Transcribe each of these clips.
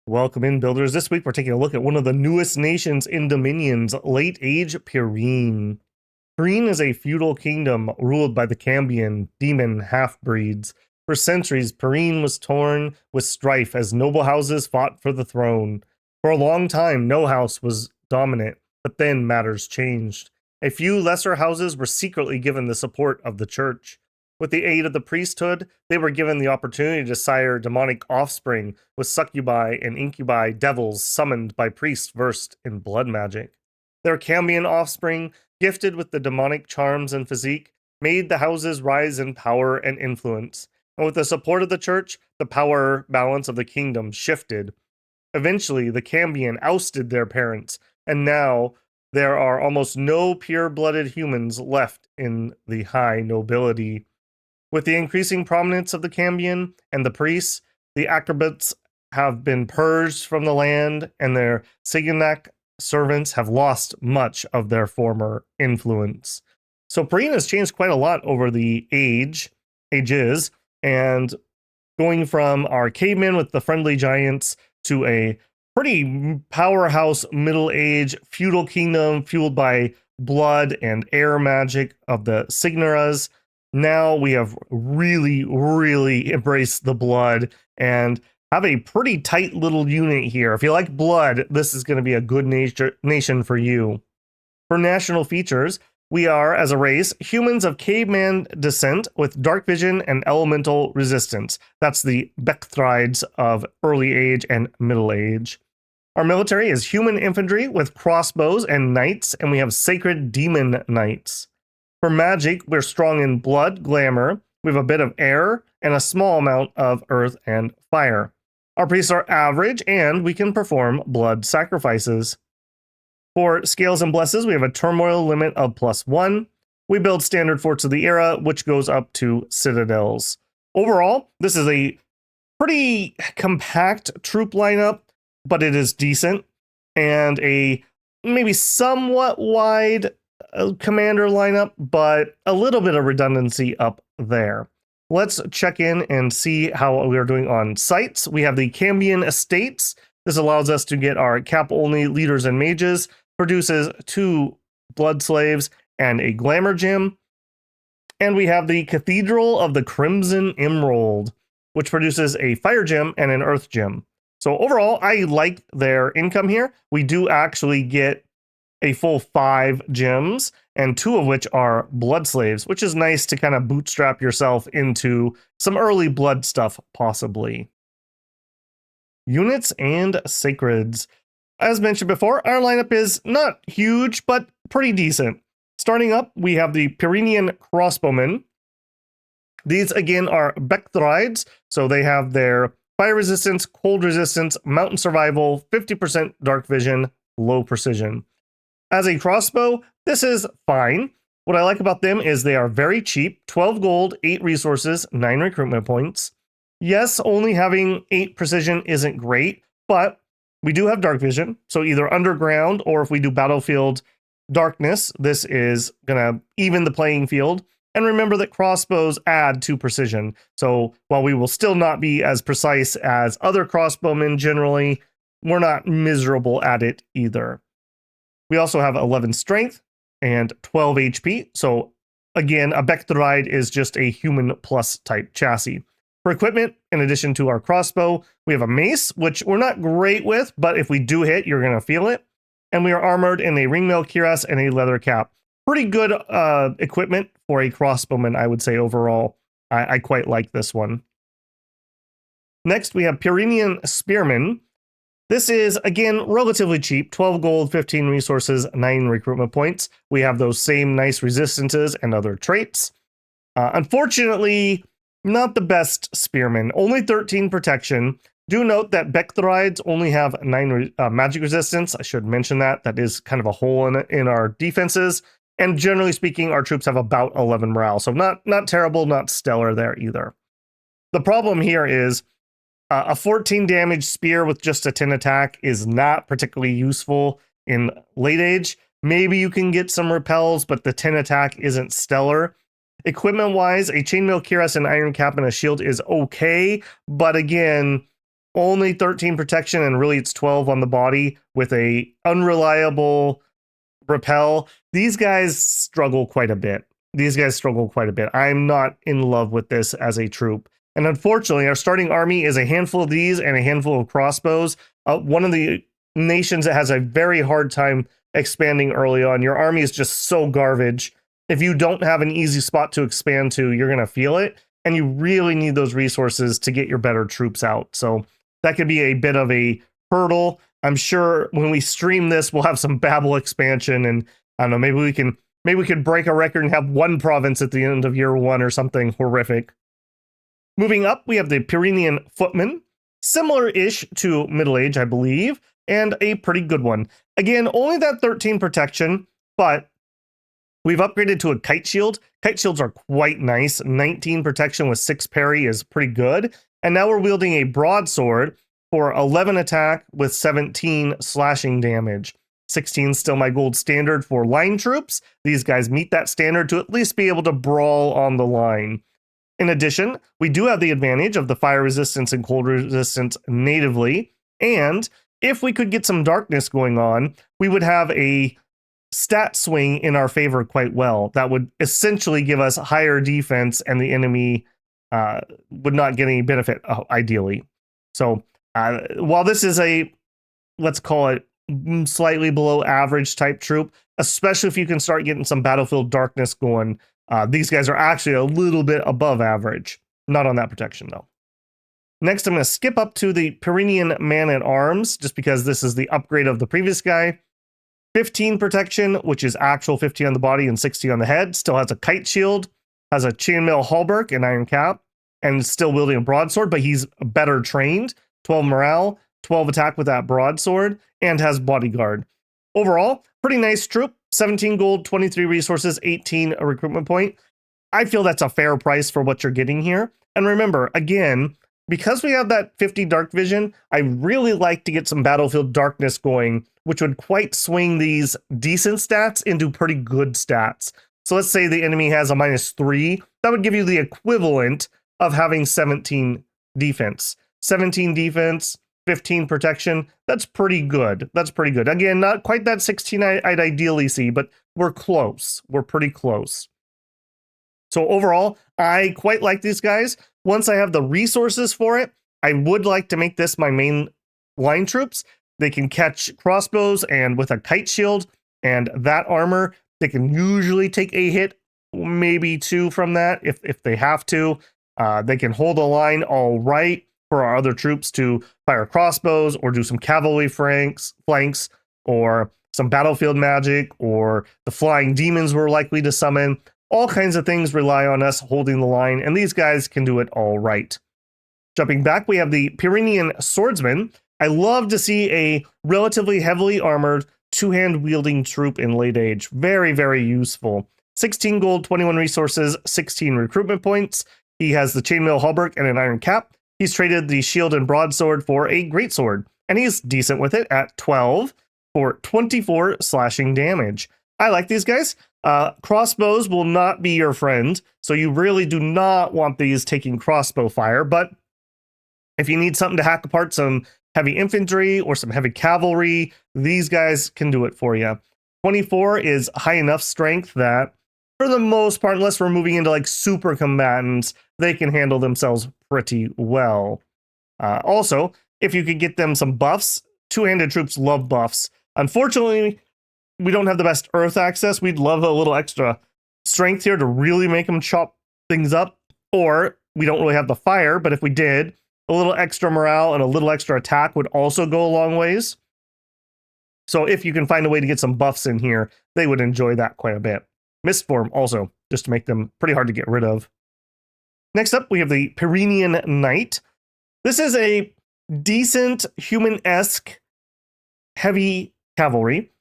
Welcome in, builders. This week we're taking a look at one of the newest nations in Dominions, Late Age Pyrene. Pyrene is a feudal kingdom ruled by the Cambion demon half-breeds. For centuries, Pyrene was torn with strife as noble houses fought for the throne. For a long time, no house was dominant, but then matters changed. A few lesser houses were secretly given the support of the church. With the aid of the priesthood, they were given the opportunity to sire demonic offspring with succubi and incubi devils summoned by priests versed in blood magic. Their Cambion offspring, gifted with the demonic charms and physique, made the houses rise in power and influence. And with the support of the church, the power balance of the kingdom shifted. Eventually, the Cambion ousted their parents, and now there are almost no pure-blooded humans left in the high nobility. With the increasing prominence of the Cambion and the priests, the acrobats have been purged from the land, and their Siganak servants have lost much of their former influence. So Pyrene has changed quite a lot over the ages, and going from our cavemen with the friendly giants to a pretty powerhouse middle-age feudal kingdom fueled by blood and air magic of the Signaras. Now we have really embraced the blood and have a pretty tight little unit here. If you like blood, this is going to be a good nation for you. For national features, we are, as a race, humans of caveman descent with dark vision and elemental resistance. That's the bektrydes of early age and middle age. Our military is human infantry with crossbows and knights, and we have sacred demon knights. For magic, we're strong in blood, glamour, we have a bit of air, and a small amount of earth and fire. Our priests are average, and we can perform blood sacrifices. For scales and blesses, we have a turmoil limit of +1. We build standard forts of the era, which goes up to citadels. Overall, this is a pretty compact troop lineup, but it is decent, and a maybe somewhat wide commander lineup, but a little bit of redundancy up there. Let's check in and see how we are doing on sites. We have the Cambion Estates. This allows us to get our cap-only leaders and mages, produces 2 blood slaves and a glamour gem. And we have the Cathedral of the Crimson Emerald, which produces a fire gem and an earth gem. So overall, I like their income here. We do actually get a full 5 gems, and 2 of which are blood slaves, which is nice to kind of bootstrap yourself into some early blood stuff, possibly. Units and sacreds. As mentioned before, our lineup is not huge, but pretty decent. Starting up, we have the Pyrenean crossbowmen. These, again, are bektrydes, so they have their fire resistance, cold resistance, mountain survival, 50% dark vision, low precision. As a crossbow, this is fine. What I like about them is they are very cheap, 12 gold, 8 resources, 9 recruitment points. Yes, only having 8 precision isn't great, but we do have dark vision, so either underground or if we do battlefield darkness, this is going to even the playing field. And remember that crossbows add to precision, so while we will still not be as precise as other crossbowmen generally, we're not miserable at it either. We also have 11 strength and 12 HP. So again, a bektryde is just a human plus type chassis. For equipment, in addition to our crossbow, we have a mace, which we're not great with, but if we do hit, you're going to feel it. And we are armored in a ringmail cuirass and a leather cap. Pretty good equipment for a crossbowman, I would say overall. I quite like this one. Next, we have Pyrenean spearmen. This is, again, relatively cheap, 12 gold, 15 resources, 9 recruitment points. We have those same nice resistances and other traits. Unfortunately, not the best spearmen, only 13 protection. Do note that bektrydes only have 9 magic resistance. I should mention that. That is kind of a hole in our defenses. And generally speaking, our troops have about 11 morale. So not terrible, not stellar there either. The problem here is a 14 damage spear with just a 10 attack is not particularly useful in late age. Maybe you can get some repels, but the 10 attack isn't stellar. Equipment-wise, a chainmail cuirass, an iron cap, and a shield is okay, but again, only 13 protection, and really it's 12 on the body with a unreliable repel. These guys struggle quite a bit. I'm not in love with this as a troop. And unfortunately, our starting army is a handful of these and a handful of crossbows. One of the nations that has a very hard time expanding early on. Your army is just so garbage. If you don't have an easy spot to expand to, you're going to feel it. And you really need those resources to get your better troops out. So that could be a bit of a hurdle. I'm sure when we stream this, we'll have some Babel expansion, and I don't know, maybe we could break a record and have one province at the end of year 1 or something horrific. Moving up, we have the Pyrenian Footman, similar-ish to Middle Age, I believe, and a pretty good one. Again, only that 13 protection, but we've upgraded to a kite shield. Kite shields are quite nice. 19 protection with 6 parry is pretty good. And now we're wielding a broadsword for 11 attack with 17 slashing damage. 16 is still my gold standard for line troops. These guys meet that standard to at least be able to brawl on the line. In addition, we do have the advantage of the fire resistance and cold resistance natively. And if we could get some darkness going on, we would have a stat swing in our favor quite well. That would essentially give us higher defense, and the enemy would not get any benefit, ideally. So while this is a, let's call it, slightly below average type troop, especially if you can start getting some battlefield darkness going, these guys are actually a little bit above average. Not on that protection, though. Next, I'm going to skip up to the Pyrenian Man-at-Arms, just because this is the upgrade of the previous guy. 15 protection, which is actual 15 on the body and 60 on the head. Still has a kite shield, has a chainmail halberd and iron cap, and still wielding a broadsword, but he's better trained. 12 morale, 12 attack with that broadsword, and has bodyguard. Overall, pretty nice troop. 17 gold, 23 resources, 18 a recruitment point. I feel that's a fair price for what you're getting here. And remember, again, because we have that 50 dark vision, I really like to get some battlefield darkness going, which would quite swing these decent stats into pretty good stats. So let's say the enemy has a -3. That would give you the equivalent of having 17 defense. 17 defense, 15 protection. That's pretty good. Again, not quite that 16 I'd ideally see, but we're close. We're pretty close. So overall, I quite like these guys. Once I have the resources for it, I would like to make this my main line troops. They can catch crossbows, and with a kite shield and that armor, they can usually take a hit, maybe 2 from that if they have to. They can hold a line all right for our other troops to fire crossbows or do some cavalry flanks, or some battlefield magic, or the flying demons we're likely to summon. All kinds of things rely on us holding the line, and these guys can do it all right. Jumping back, we have the Pyrenian Swordsman. I love to see a relatively heavily armored two-hand wielding troop in late age. Very, very useful. 16 gold, 21 resources, 16 recruitment points. He has the chainmail halberd and an iron cap. He's traded the shield and broadsword for a greatsword, and he's decent with it at 12 for 24 slashing damage. I like these guys. Crossbows will not be your friend, so you really do not want these taking crossbow fire, but if you need something to hack apart some heavy infantry or some heavy cavalry, these guys can do it for you. 24 is high enough strength that, for the most part, unless we're moving into like super combatants, they can handle themselves pretty well. Also, if you could get them some buffs, two-handed troops love buffs. Unfortunately, we don't have the best earth access. We'd love a little extra strength here to really make them chop things up. Or we don't really have the fire, but if we did, a little extra morale and a little extra attack would also go a long ways. So if you can find a way to get some buffs in here, they would enjoy that quite a bit. Mistform also, just to make them pretty hard to get rid of. Next up, we have the Pyrenian Knight. This is a decent human-esque heavy cavalry.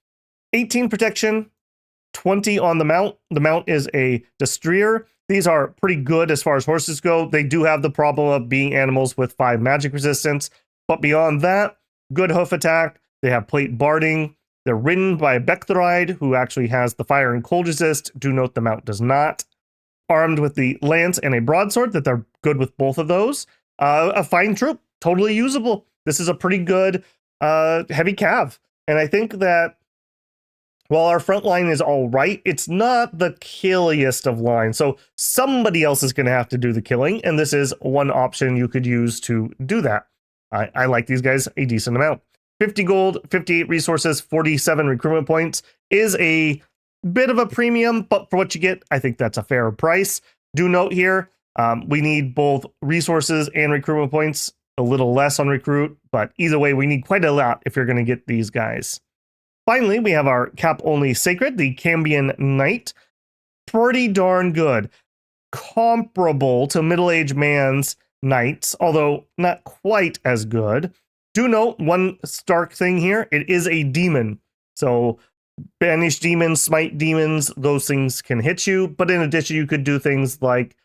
18 protection, 20 on the mount. The mount is a destrier. These are pretty good as far as horses go. They do have the problem of being animals with 5 magic resistance, but beyond that, good hoof attack. They have plate barding. They're ridden by a bektryde, who actually has the fire and cold resist. Do note the mount does not. Armed with the lance and a broadsword, that they're good with both of those. A fine troop, totally usable. This is a pretty good heavy cav. And I think that while our front line is all right, it's not the killiest of lines. So somebody else is going to have to do the killing, and this is one option you could use to do that. I like these guys a decent amount. 50 gold, 58 resources, 47 recruitment points is a bit of a premium, but for what you get, I think that's a fair price. Do note here, we need both resources and recruitment points, a little less on recruit, but either way, we need quite a lot if you're going to get these guys. Finally, we have our cap-only Sacred, the Cambion Knight. Pretty darn good. Comparable to middle-aged man's knights, although not quite as good. Do note one stark thing here. It is a demon. So banish demons, smite demons, those things can hit you. But in addition, you could do things like,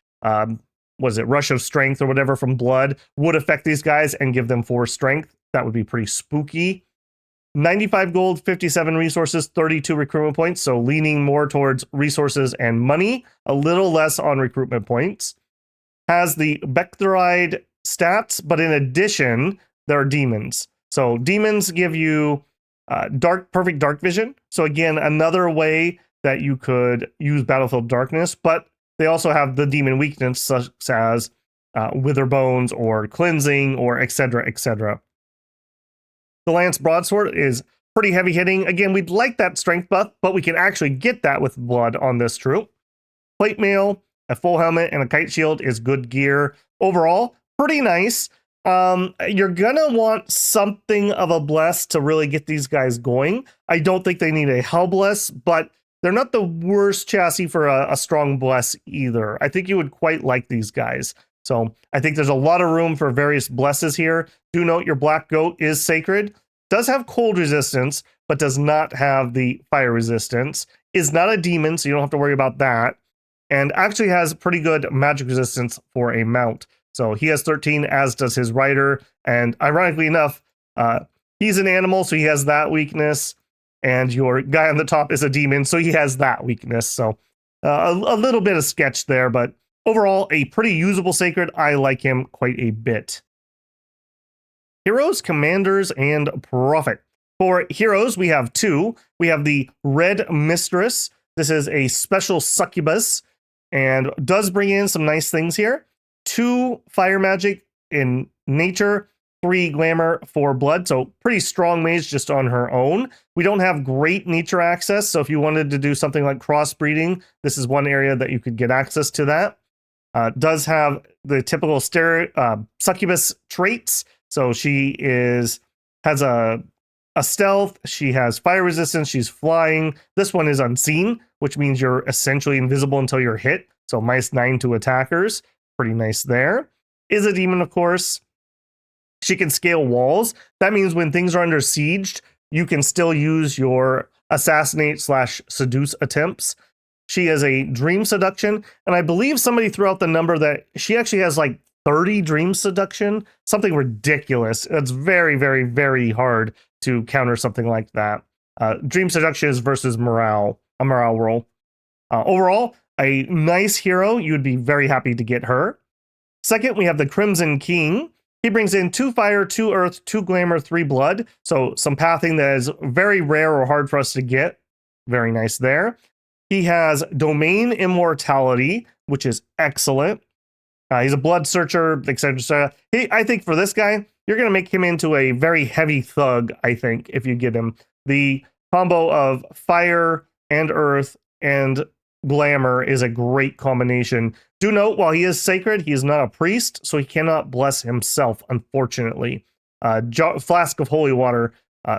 was it Rush of Strength or whatever from Blood would affect these guys and give them 4 strength. That would be pretty spooky. 95 gold, 57 resources, 32 recruitment points. So leaning more towards resources and money, a little less on recruitment points. Has the bektryde stats, but in addition, there are demons. So demons give you perfect dark vision. So again, another way that you could use Battlefield Darkness, but they also have the demon weakness such as Wither Bones or Cleansing or etc. etc. The Lance Broadsword is pretty heavy hitting. Again, we'd like that strength buff, but we can actually get that with blood on this troop. Plate mail, a full helmet, and a kite shield is good gear. Overall, pretty nice. You're gonna want something of a bless to really get these guys going. I don't think they need a hell bless, but they're not the worst chassis for a strong bless either. I think you would quite like these guys. So I think there's a lot of room for various blesses here. Do note your black goat is sacred, does have cold resistance, but does not have the fire resistance, is not a demon, so you don't have to worry about that, and actually has pretty good magic resistance for a mount. So he has 13, as does his rider, and ironically enough, he's an animal, so he has that weakness, and your guy on the top is a demon, so he has that weakness. So a little bit of sketch there, but overall, a pretty usable sacred. I like him quite a bit. Heroes, Commanders, and Prophet. For heroes, we have 2. We have the Red Mistress. This is a special succubus and does bring in some nice things here. 2 fire magic in nature, 3 glamour, 4 blood. So pretty strong mage just on her own. We don't have great nature access, so if you wanted to do something like crossbreeding, this is one area that you could get access to that. Does have the typical succubus traits. So she has a stealth, she has fire resistance, she's flying. This one is unseen, which means you're essentially invisible until you're hit. So -9 to attackers. Pretty nice there. Is a demon, of course. She can scale walls. That means when things are under siege, you can still use your assassinate/seduce attempts. She has a dream seduction, and I believe somebody threw out the number that she actually has like 30 dream seduction, something ridiculous. It's very, very, very hard to counter something like that. Dream seduction is versus morale, a morale roll. Overall, a nice hero. You would be very happy to get her. Second, we have the Crimson King. He brings in 2 fire, 2 earth, 2 glamour, 3 blood. So some pathing that is very rare or hard for us to get. Very nice there. He has domain immortality, which is excellent. He's a blood searcher, etc. etc. I think for this guy, you're going to make him into a very heavy thug, I think, if you get him. The combo of fire and earth and glamour is a great combination. Do note, while he is sacred, he is not a priest, so he cannot bless himself, unfortunately. Flask of holy water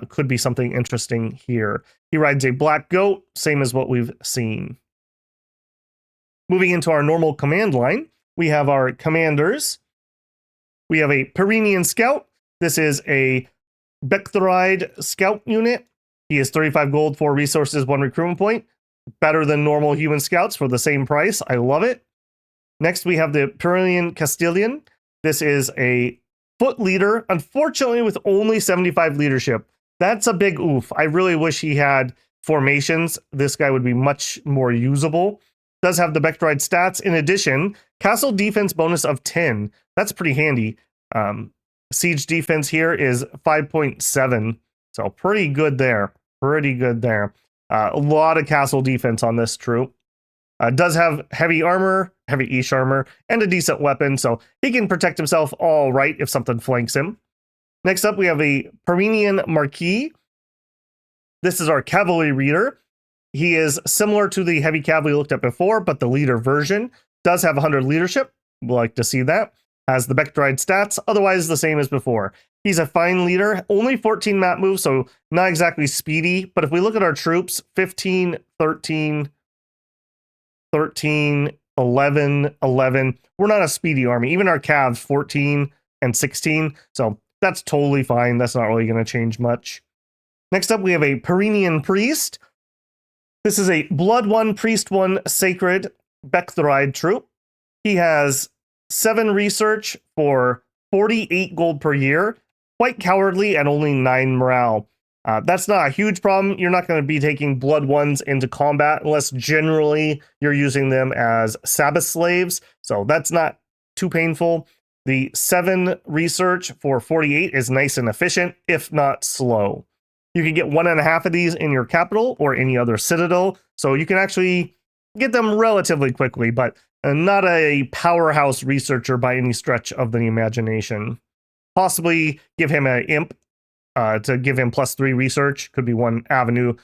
could be something interesting here. He rides a black goat, same as what we've seen. Moving into our normal command line, we have our commanders. We have a Pyrene scout. This is a bektryde scout unit. He is 35 gold, 4 resources, 1 recruitment point. Better than normal human scouts for the same price. I love it. Next, we have the Pyrene Castilian. This is a foot leader, unfortunately with only 75 leadership. That's a big oof. I really wish he had formations. This guy would be much more usable. Does have the bektryde stats. In addition, castle defense bonus of 10. That's pretty handy. siege defense here is 5.7. So pretty good there. Pretty good there. A lot of castle defense on this troop. Does have heavy armor, heavy ish armor, and a decent weapon, so he can protect himself all right if something flanks him. Next up, we have a Pyrene Marquis. This is our cavalry leader. He is similar to the heavy cav we looked at before, but the leader version. Does have 100 leadership. We'd like to see that. Has the bektryde stats, otherwise the same as before. He's a fine leader, only 14 map moves, so not exactly speedy, but if we look at our troops, 15, 13, 13, 11, 11. We're not a speedy army. Even our calves, 14 and 16. So that's totally fine. That's not really going to change much. Next up, we have a Pyrenian priest. This is a Blood 1, Priest 1 Sacred bektryde troop. He has 7 research for 48 gold per year. Quite cowardly and only 9 morale. That's not a huge problem. You're not going to be taking Blood 1s into combat unless generally you're using them as Sabbath slaves. So that's not too painful. The 7 research for 48 is nice and efficient, if not slow. You can get 1.5 of these in your capital or any other citadel. So you can actually get them relatively quickly, but not a powerhouse researcher by any stretch of the imagination. Possibly give him an imp to give him +3 research. Could be one avenue.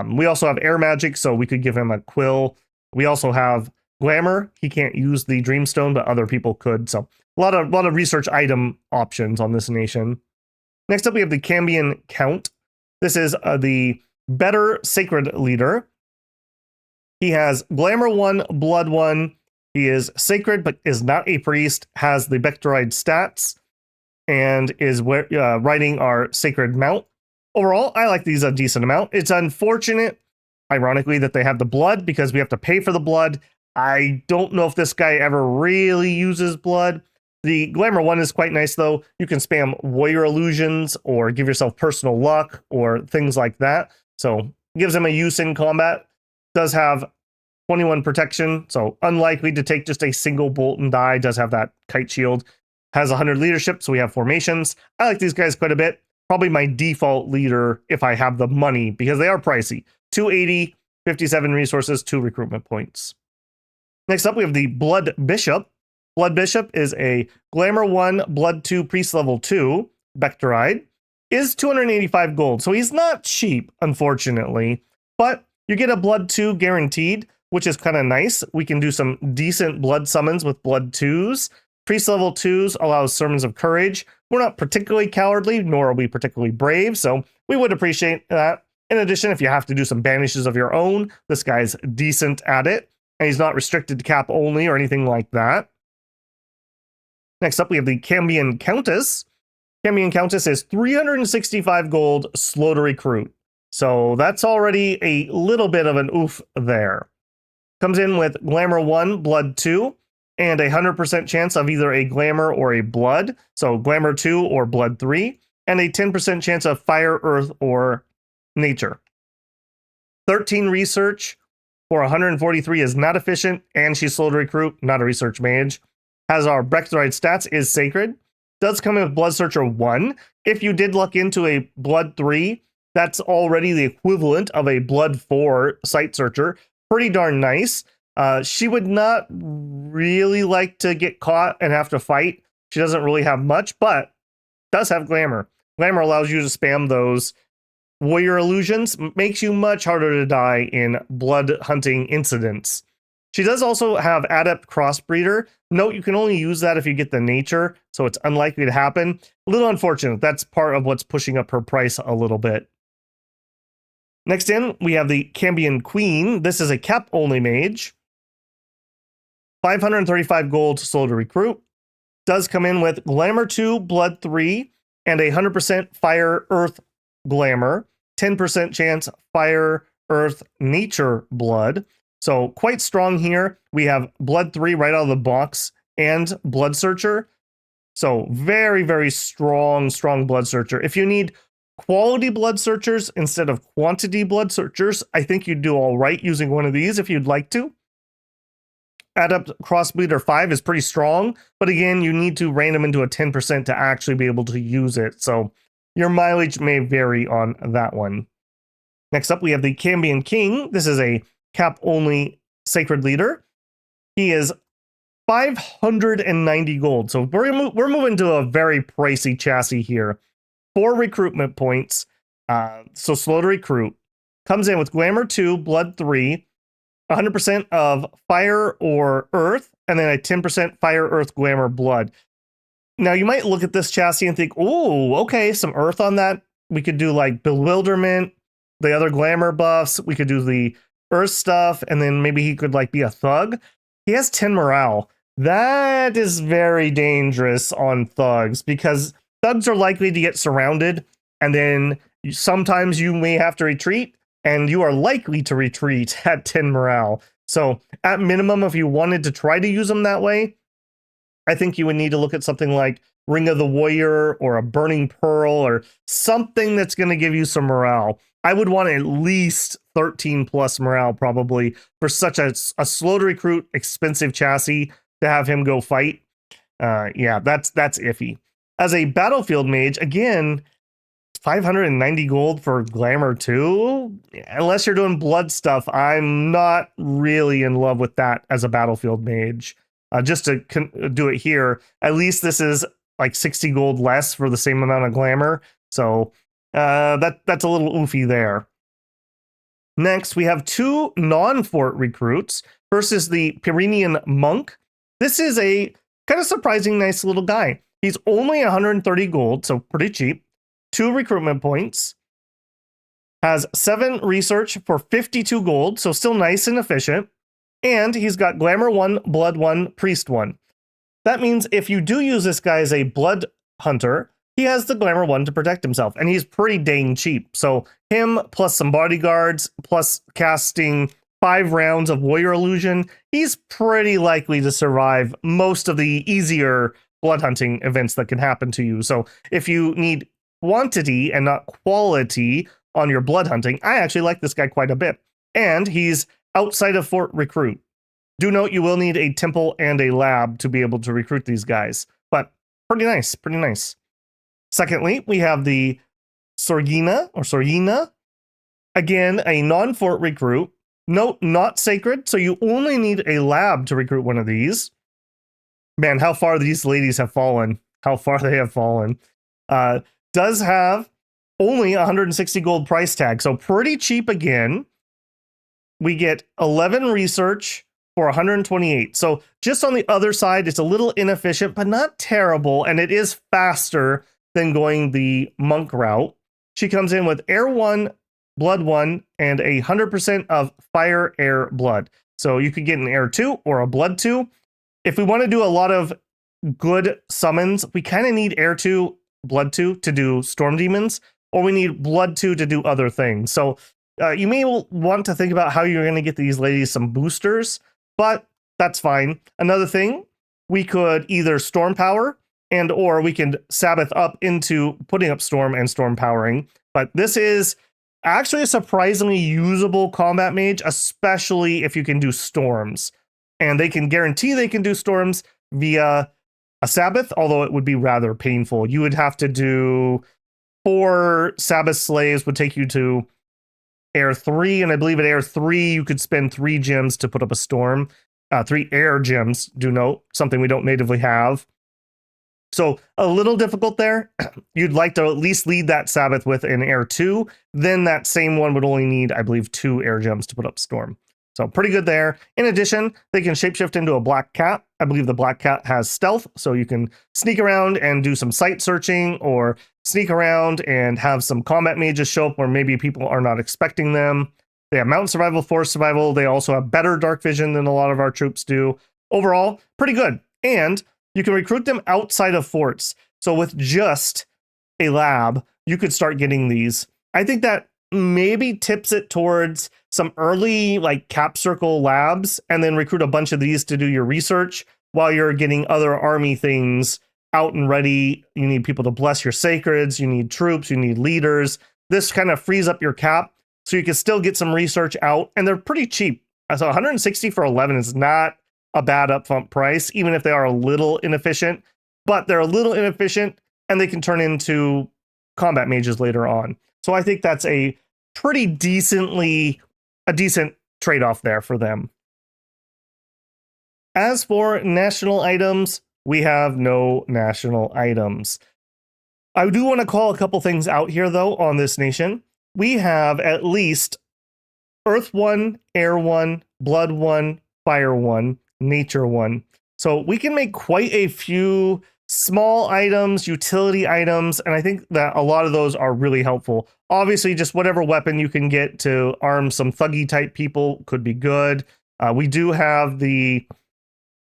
We also have air magic, so we could give him a quill. We also have glamour. He can't use the dreamstone, but other people could. So a lot of research item options on this nation. Next up, we have the Cambion Count. This is the better sacred leader. He has glamour 1, blood 1. He is sacred, but is not a priest. Has the bektryde stats. And is riding our sacred mount. Overall, I like these a decent amount. It's unfortunate, ironically, that they have the blood because we have to pay for the blood. I don't know if this guy ever really uses blood. The glamour 1 is quite nice, though. You can spam warrior illusions or give yourself personal luck or things like that. So gives him a use in combat. Does have 21 protection, so unlikely to take just a single bolt and die. Does have that kite shield. Has 100 leadership, so we have formations. I like these guys quite a bit. Probably my default leader if I have the money, because they are pricey. 280, 57 resources, 2 recruitment points. Next up, we have the Blood Bishop. Blood Bishop is a Glamour 1, Blood 2, Priest level 2, bektryde. Is 285 gold, so he's not cheap, unfortunately. But you get a Blood 2 guaranteed, which is kind of nice. We can do some decent blood summons with Blood 2s. Priest level 2s allows Sermons of Courage. We're not particularly cowardly, nor are we particularly brave, so we would appreciate that. In addition, if you have to do some banishes of your own, this guy's decent at it, and he's not restricted to cap only or anything like that. Next up, we have the Cambion Countess. Cambion Countess is 365 gold, slow to recruit. So that's already a little bit of an oof there. Comes in with Glamour 1, Blood 2, and a 100% chance of either a Glamour or a Blood, so Glamour 2 or Blood 3, and a 10% chance of Fire, Earth, or Nature. 13 research for 143 is not efficient, and she's slow to recruit, not a research mage. Has our bektryde stats, is sacred. Does come in with Blood Searcher 1. If you did luck into a Blood 3, that's already the equivalent of a Blood 4 Sight Searcher. Pretty darn nice. She would not really like to get caught and have to fight. She doesn't really have much, but does have Glamour. Glamour allows you to spam those warrior illusions, makes you much harder to die in blood hunting incidents. She does also have Adept Crossbreeder. Note you can only use that if you get the nature, so it's unlikely to happen. A little unfortunate. That's part of what's pushing up her price a little bit. Next in, we have the Cambion Queen. This is a cap-only mage. 535 gold, slow to recruit. Does come in with Glamour 2, Blood 3, and a 100% Fire, Earth, Glamour. 10% chance Fire, Earth, Nature, Blood. So quite strong here. We have Blood 3 right out of the box and Blood Searcher. So very, very strong Blood Searcher. If you need quality Blood Searchers instead of quantity Blood Searchers, I think you'd do all right using one of these if you'd like to. Adept Crossbreeder 5 is pretty strong, but again, you need to rein them into a 10% to actually be able to use it. So your mileage may vary on that one. Next up, we have the Cambion King. This is a cap-only Sacred Leader. He is 590 gold. So we're moving to a very pricey chassis here. 4 recruitment points. So slow to recruit. Comes in with Glamour 2, Blood 3, 100% of Fire or Earth, and then a 10% Fire, Earth, Glamour, Blood. Now, you might look at this chassis and think, oh, okay, some Earth on that. We could do like Bewilderment, the other Glamour buffs. We could do the Earth stuff, and then maybe he could like be a Thug. He has 10 morale. That is very dangerous on Thugs, because Thugs are likely to get surrounded, and then sometimes you may have to retreat, and you are likely to retreat at 10 morale. So at minimum, if you wanted to try to use them that way, I think you would need to look at something like Ring of the Warrior or a Burning Pearl or something that's going to give you some morale. I would want at least 13 plus morale probably for such a slow to recruit, expensive chassis to have him go fight. Yeah, that's iffy. As a battlefield mage, again, 590 gold for Glamour 2? Unless you're doing blood stuff, I'm not really in love with that as a battlefield mage. Just to do it here, at least this is like 60 gold less for the same amount of Glamour. So that's a little oofy there. Next, we have 2 non-fort recruits. First is the Pyrene Monk. This is a kind of surprising, nice little guy. He's only 130 gold, so pretty cheap. 2 recruitment points. Has 7 research for 52 gold, so still nice and efficient. And he's got Glamour 1, Blood 1, Priest 1. That means if you do use this guy as a Blood Hunter, he has the Glamour 1 to protect himself, and he's pretty dang cheap. So him plus some bodyguards, plus casting 5 rounds of Warrior Illusion, he's pretty likely to survive most of the easier blood hunting events that can happen to you. So if you need quantity and not quality on your blood hunting, I actually like this guy quite a bit. And he's outside of Fort Recruit. Do note you will need a temple and a lab to be able to recruit these guys, but pretty nice, pretty nice. Secondly, we have the Sorgina. Again, a non-fort recruit. Note, not sacred, so you only need a lab to recruit one of these. Man, how far these ladies have fallen. How far they have fallen. Does have only 160 gold price tag, so pretty cheap again. We get 11 research for 128. So just on the other side, it's a little inefficient, but not terrible, and it is faster than going the monk route. She comes in with Air 1, Blood 1, and 100% of Fire, Air, Blood. So you could get an Air 2 or a Blood 2. If we want to do a lot of good summons, we kind of need Air 2, Blood 2 to do Storm Demons, or we need Blood 2 to do other things. So you may want to think about how you're going to get these ladies some boosters, but that's fine. Another thing, we could either Storm Power and or we can Sabbath up into putting up Storm and Storm Powering. But this is actually a surprisingly usable combat mage, especially if you can do Storms. And they can guarantee they can do Storms via a Sabbath, although it would be rather painful. You would have to do 4 Sabbath Slaves would take you to Air 3, and I believe at Air 3 you could spend 3 gems to put up a Storm. 3 air gems, do note, something we don't natively have. So a little difficult there. You'd like to at least lead that Sabbath with an Air 2. Then that same one would only need, I believe, 2 air gems to put up Storm. So pretty good there. In addition, they can shapeshift into a black cat. I believe the black cat has stealth, so you can sneak around and do some site searching, or sneak around and have some combat mages show up where maybe people are not expecting them. They have mountain survival, forest survival. They also have better dark vision than a lot of our troops do. Overall, pretty good. And you can recruit them outside of forts. So with just a lab, you could start getting these. I think that maybe tips it towards some early like cap circle labs, and then recruit a bunch of these to do your research while you're getting other army things out and ready. You need people to bless your sacreds, you need troops, you need leaders. This kind of frees up your cap so you can still get some research out, and they're pretty cheap. So 160 for 11 is not a bad upfront price, even if they are a little inefficient. But they're a little inefficient, and they can turn into combat mages later on. So I think that's a decent trade-off there for them. As for national items, we have no national items. I do want to call a couple things out here, though, on this nation. We have at least Earth 1, Air 1, Blood 1, Fire 1, Nature 1. So we can make quite a few small items, utility items, and I think that a lot of those are really helpful. Obviously, just whatever weapon you can get to arm some thuggy type people could be good. We do have the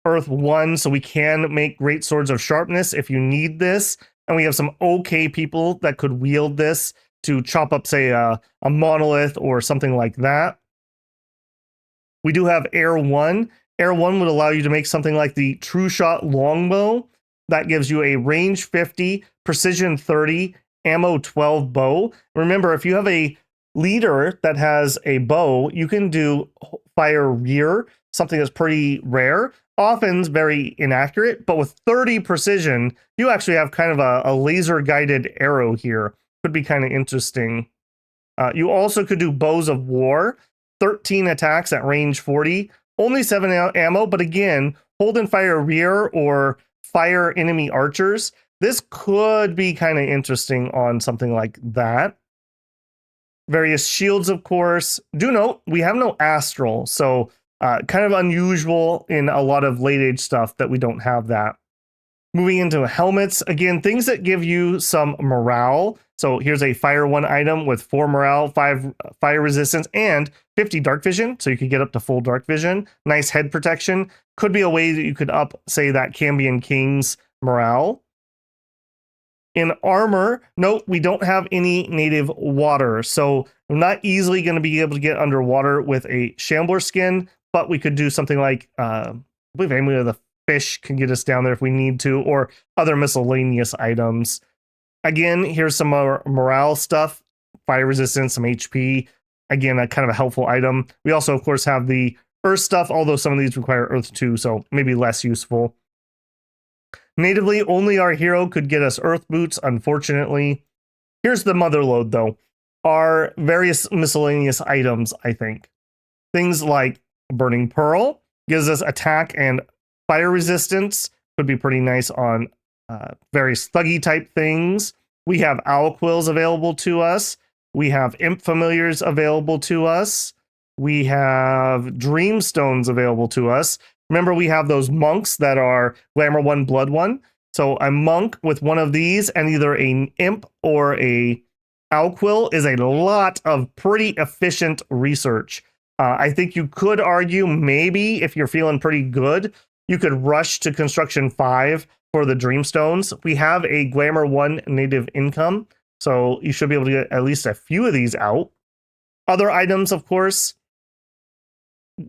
Earth 1, so we can make great swords of sharpness if you need this. And we have some okay people that could wield this to chop up, say, a monolith or something like that. We do have Air 1. Air 1 would allow you to make something like the True Shot Longbow. That gives you a range 50, precision 30, ammo 12 bow. Remember, if you have a leader that has a bow, you can do fire rear, something that's pretty rare, often very inaccurate, but with 30 precision, you actually have kind of a laser-guided arrow here. Could be kind of interesting. You also could do bows of war, 13 attacks at range 40, only 7 ammo, but again, hold and fire rear or fire enemy archers. This could be kind of interesting on something like that. Various shields, of course. Do note, we have no astral, so kind of unusual in a lot of late age stuff that we don't have that. Moving into helmets, again, things that give you some morale. So here's a Fire 1 item with 4 morale, 5 fire resistance, and 50 dark vision. So you could get up to full dark vision. Nice head protection. Could be a way that you could up, say, that Cambion Kings morale. In armor, note, we don't have any native water. So we're not easily going to be able to get underwater with a Shambler skin, but we could do something like, I believe any of the fish can get us down there if we need to, or other miscellaneous items. Again, here's some more morale stuff, fire resistance, some HP. Again, a kind of a helpful item. We also, of course, have the earth stuff, although some of these require earth too, so maybe less useful. Natively, only our hero could get us earth boots, unfortunately. Here's the motherlode, though. Our various miscellaneous items, I think. Things like Burning Pearl gives us attack and fire resistance. Could be pretty nice on various thuggy type things. We have owl quills available to us. We have imp familiars available to us. We have dream stones available to us. Remember, we have those monks that are Glamour 1, Blood 1. So a monk with one of these and either an imp or a owl quill is a lot of pretty efficient research. I think you could argue maybe if you're feeling pretty good, you could rush to Construction 5 for the Dreamstones. We have a Glamour 1 native income, so you should be able to get at least a few of these out. Other items, of course,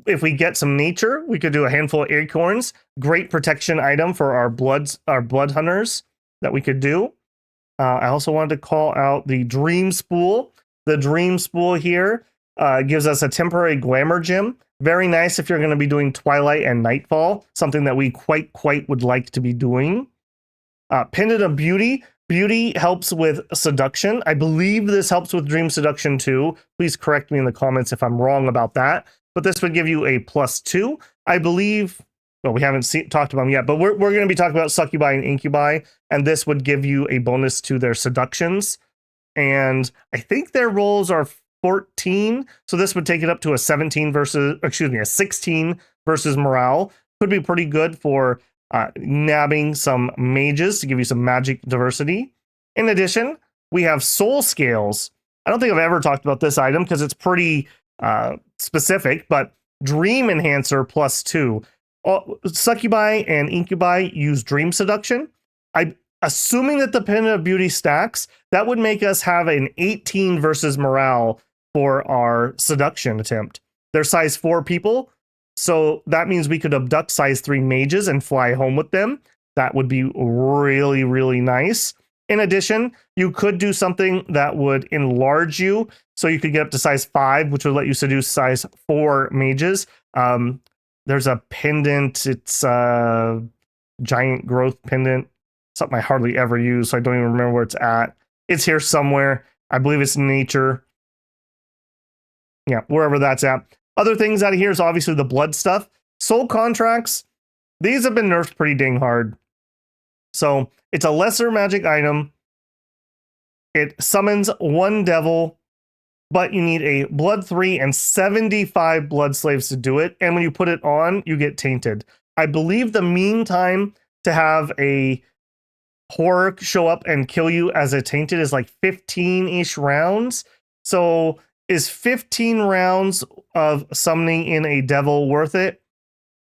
if we get some nature, we could do a handful of acorns. Great protection item for our blood hunters that we could do. I also wanted to call out the Dream Spool. The Dream Spool here gives us a temporary glamour gem. Very nice if you're going to be doing Twilight and Nightfall, something that we quite would like to be doing. Pendant of Beauty. Beauty helps with seduction. I believe this helps with dream seduction too. Please correct me in the comments if I'm wrong about that. But this would give you a +2. I believe, well, we haven't talked about them yet, but we're going to be talking about succubi and incubi, and this would give you a bonus to their seductions. And I think their rolls are 14, so this would take it up to a 16 versus morale. Could be pretty good for nabbing some mages to give you some magic diversity. In addition, we have soul scales. I don't think I've ever talked about this item because it's pretty specific, but dream enhancer +2. Succubi and incubi use dream seduction. I'm assuming that the pendant of beauty stacks, that would make us have an 18 versus morale for our seduction attempt. They're size 4 people, so that means we could abduct size 3 mages and fly home with them. That would be really nice. In addition, you could do something that would enlarge you, so you could get up to size 5, which would let you seduce size 4 mages. There's a pendant. It's a giant growth pendant. Something I hardly ever use, so I don't even remember where it's at. It's here somewhere. I believe it's nature. Yeah, wherever that's at. Other things out of here is obviously the blood stuff. Soul contracts. These have been nerfed pretty dang hard. So it's a lesser magic item. It summons one devil, but you need a blood 3 and 75 blood slaves to do it. And when you put it on, you get tainted. I believe the mean time to have a horror show up and kill you as a tainted is like 15-ish rounds. So is 15 rounds of summoning in a devil worth it?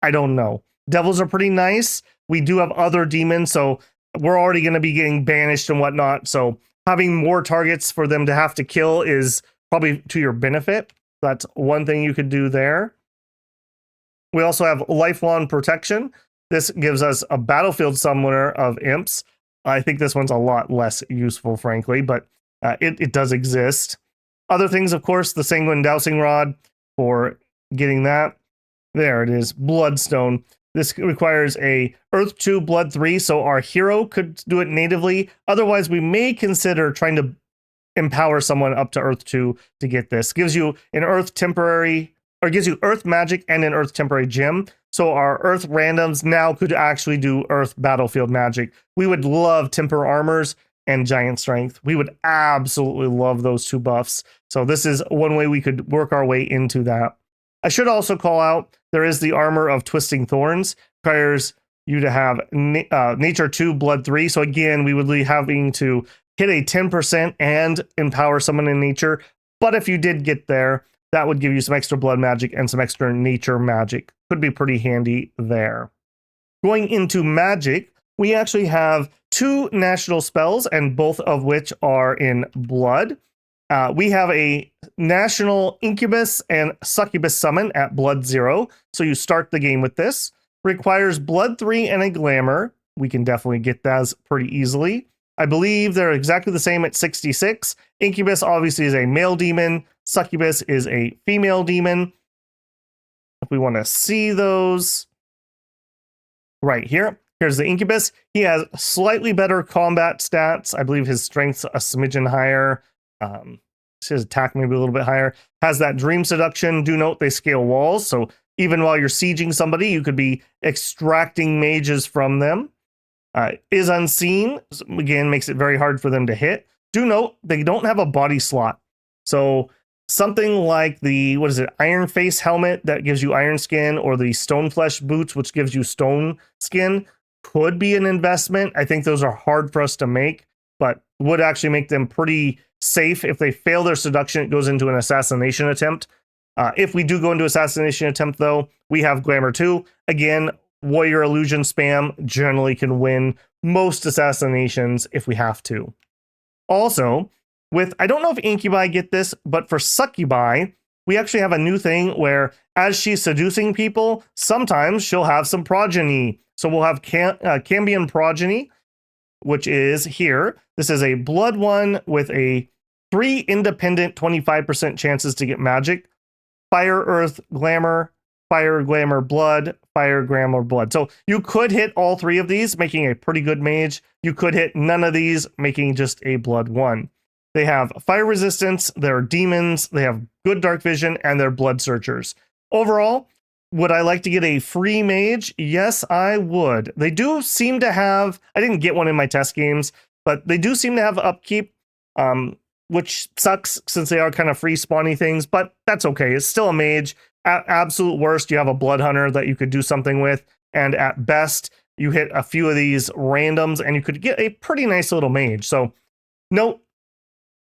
I don't know. Devils are pretty nice. We do have other demons, so we're already going to be getting banished and whatnot. So having more targets for them to have to kill is probably to your benefit. That's one thing you could do there. We also have lifelong protection. This gives us a battlefield summoner of imps. I think this one's a lot less useful, frankly, but it does exist. Other things, of course, the sanguine dowsing rod for getting that. There it is, bloodstone. This requires a Earth 2, Blood 3, so our hero could do it natively. Otherwise, we may consider trying to empower someone up to Earth 2 to get this. Gives you an Earth temporary, or gives you Earth magic and an Earth temporary gem. So our Earth randoms now could actually do Earth battlefield magic. We would love temper armors and giant strength. We would absolutely love those two buffs. So this is one way we could work our way into that. I should also call out, there is the armor of Twisting Thorns. Requires you to have Nature 2, Blood 3. So again, we would be having to hit a 10% and empower someone in nature. But if you did get there, that would give you some extra blood magic and some extra nature magic. Could be pretty handy there. Going into magic, we actually have 2 national spells, and both of which are in blood. We have a national incubus and succubus summon at blood 0. So you start the game with this. Requires blood 3 and a glamour. We can definitely get those pretty easily. I believe they're exactly the same at 66. Incubus obviously is a male demon. Succubus is a female demon. If we want to see those right here, here's the incubus. He has slightly better combat stats. I believe his strength's a smidgen higher. His attack maybe a little bit higher. Has that dream seduction. Do note they scale walls, so even while you're sieging somebody, you could be extracting mages from them. Is unseen, again, makes it very hard for them to hit. Do note they don't have a body slot. So something like the, what is it, Iron Face helmet that gives you iron skin, or the Stone Flesh boots, which gives you stone skin, could be an investment. I think those are hard for us to make, but would actually make them pretty safe. If they fail their seduction, it goes into an assassination attempt. If we do go into assassination attempt, though, we have Glamour 2. Again, Warrior Illusion spam generally can win most assassinations if we have to. Also, with, I don't know if Incubi get this, but for Succubi, we actually have a new thing where as she's seducing people, sometimes she'll have some progeny. So we'll have Cambion progeny, which is here. This is a blood 1 with a 3 independent 25% chances to get magic. Fire, Earth, Glamour, Fire, Glamour, Blood, Fire, Glamour, Blood. So you could hit all 3 of these, making a pretty good mage. You could hit none of these, making just a blood 1. They have fire resistance, they're demons, they have good dark vision, and they're blood searchers. Overall, would I like to get a free mage? Yes, I would. They do seem to have, I didn't get one in my test games, but they do seem to have upkeep, which sucks since they are kind of free spawny things, but that's okay. It's still a mage. At absolute worst, you have a blood hunter that you could do something with, and at best, you hit a few of these randoms and you could get a pretty nice little mage. So, no,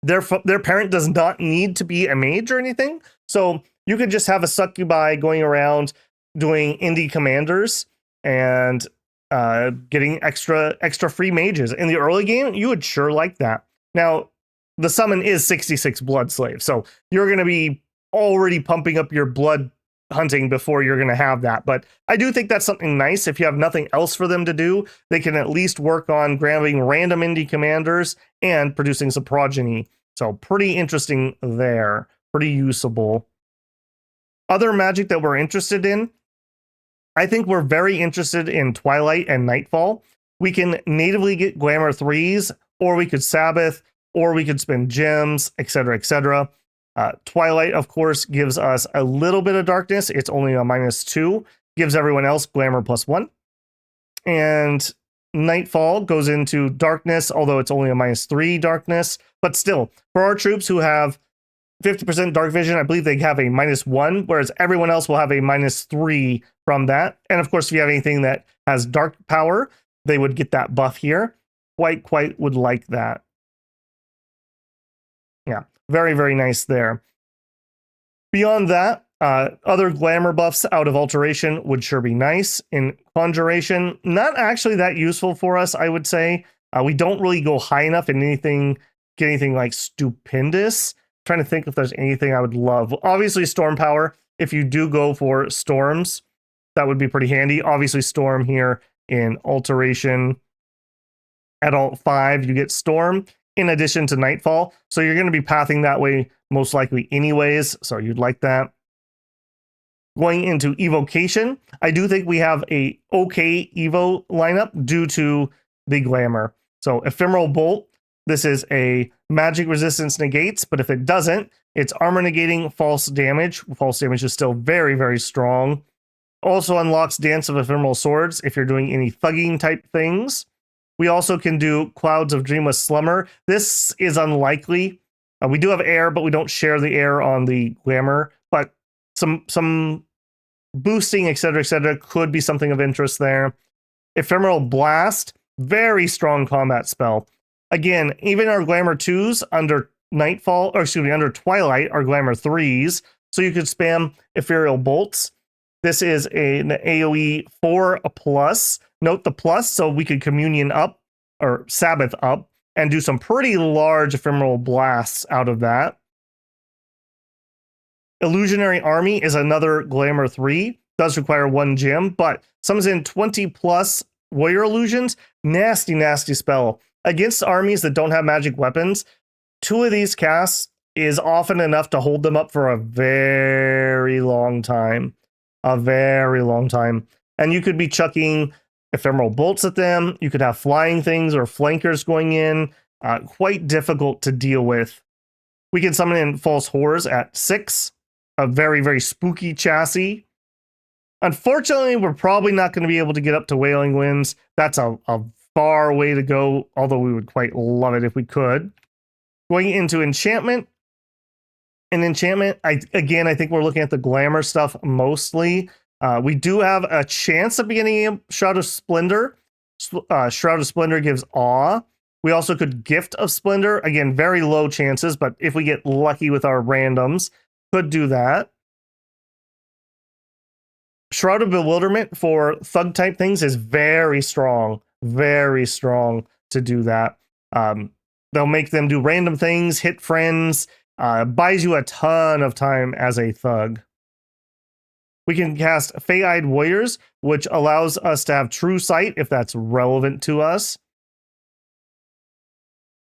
their parent does not need to be a mage or anything. So you could just have a succubi going around doing indie commanders and getting extra free mages. In the early game, you would sure like that. Now, the summon is 66 blood slaves, so you're going to be already pumping up your blood hunting before you're going to have that. But I do think that's something nice. If you have nothing else for them to do, they can at least work on grabbing random indie commanders and producing some progeny. So pretty interesting there. Pretty usable. Other magic that we're interested in, I think we're very interested in Twilight and Nightfall. We can natively get Glamour 3s, or we could Sabbath, or we could spend gems, etc., etc. Twilight, of course, gives us a little bit of darkness. It's only a -2. Gives everyone else Glamour +1. And Nightfall goes into darkness, although it's only a -3 darkness. But still, for our troops who have 50% dark vision, I believe they have a -1, whereas everyone else will have a -3 from that. And of course, if you have anything that has dark power, they would get that buff here. Quite would like that. Yeah, very, very nice there. Beyond that, other glamour buffs out of Alteration would sure be nice. In Conjuration, not actually that useful for us, I would say. We don't really go high enough in get anything like stupendous. Trying to think if there's anything I would love. Obviously, Storm Power. If you do go for Storms, that would be pretty handy. Obviously, Storm here in Alteration. At Alt 5, you get Storm in addition to Nightfall. So you're going to be pathing that way most likely anyways. So you'd like that. Going into Evocation, I do think we have a okay Evo lineup due to the Glamour. So Ephemeral Bolt. This is a magic resistance negates, but if it doesn't, it's armor negating false damage. False damage is still very, very strong. Also unlocks Dance of Ephemeral Swords if you're doing any thugging type things. We also can do Clouds of Dreamless Slumber. This is unlikely. We do have air, but we don't share the air on the Glamour. But some boosting, etc., could be something of interest there. Ephemeral Blast, very strong combat spell. Again, even our Glamour 2s under Nightfall, or excuse me, under Twilight are Glamour 3s. So you could spam Ethereal Bolts. This is an AoE 4+. Note the plus, so we could Communion up, or Sabbath up, and do some pretty large Ephemeral Blasts out of that. Illusionary Army is another Glamour 3. Does require 1 gem, but summons in 20+ Warrior Illusions. Nasty, nasty spell. Against armies that don't have magic weapons, 2 of these casts is often enough to hold them up for a very long time. A very long time. And you could be chucking Ephemeral Bolts at them. You could have flying things or flankers going in. Quite difficult to deal with. We can summon in False Whores at 6. A very, very spooky chassis. Unfortunately, we're probably not going to be able to get up to Wailing Winds. That's a far way to go, although we would quite love it if we could. Going into Enchantment. In Enchantment, I think we're looking at the Glamour stuff mostly. We do have a chance of beginning a Shroud of Splendor. Shroud of Splendor gives Awe. We also could Gift of Splendor. Again, very low chances, but if we get lucky with our randoms, could do that. Shroud of Bewilderment for thug type things is very strong to do that. They'll make them do random things, hit friends, buys you a ton of time as a thug. We can cast Fey-Eyed Warriors, which allows us to have True Sight if that's relevant to us.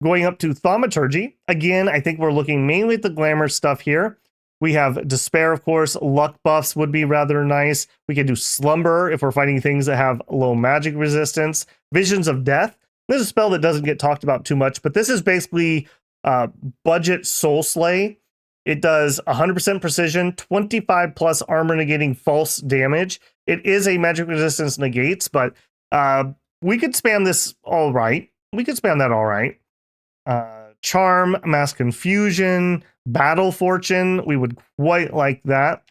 Going up to Thaumaturgy. Again, I think we're looking mainly at the Glamour stuff here. We have Despair, of course. Luck buffs would be rather nice. We can do Slumber if we're fighting things that have low magic resistance. Visions of Death. This is a spell that doesn't get talked about too much, but this is basically budget Soul Slay. It does 100% precision, 25+ armor negating false damage. It is a magic resistance negates, but we could spam this all right. We could spam that all right. Charm, Mass Confusion, Battle Fortune. We would quite like that.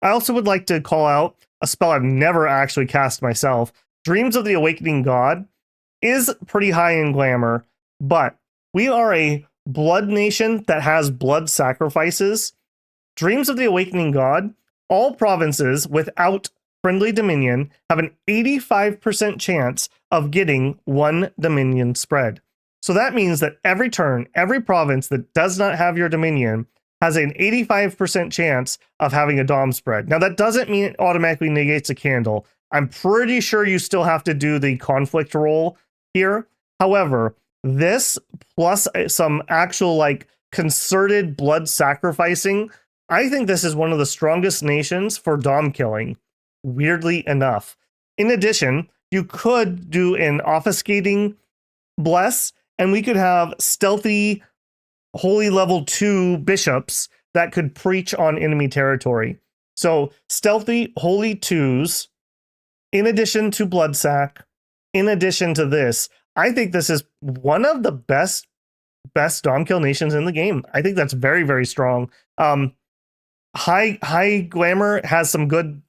I also would like to call out a spell I've never actually cast myself. Dreams of the Awakening God is pretty high in glamour, but we are a blood nation that has blood sacrifices. Dreams of the Awakening God, all provinces without friendly dominion have an 85% chance of getting 1 dominion spread. So that means that every turn, every province that does not have your dominion has an 85% chance of having a dom spread. Now, that doesn't mean it automatically negates a candle. I'm pretty sure you still have to do the conflict roll here. However, this plus some actual like concerted blood sacrificing, I think this is one of the strongest nations for dom killing. weirdly enough. In addition, you could do an obfuscating bless, and we could have stealthy holy level 2 bishops that could preach on enemy territory. So stealthy holy 2s, in addition to bloodsack, in addition to this, I think this is one of the best Dom kill nations in the game. I think that's very, very strong. High glamour has some good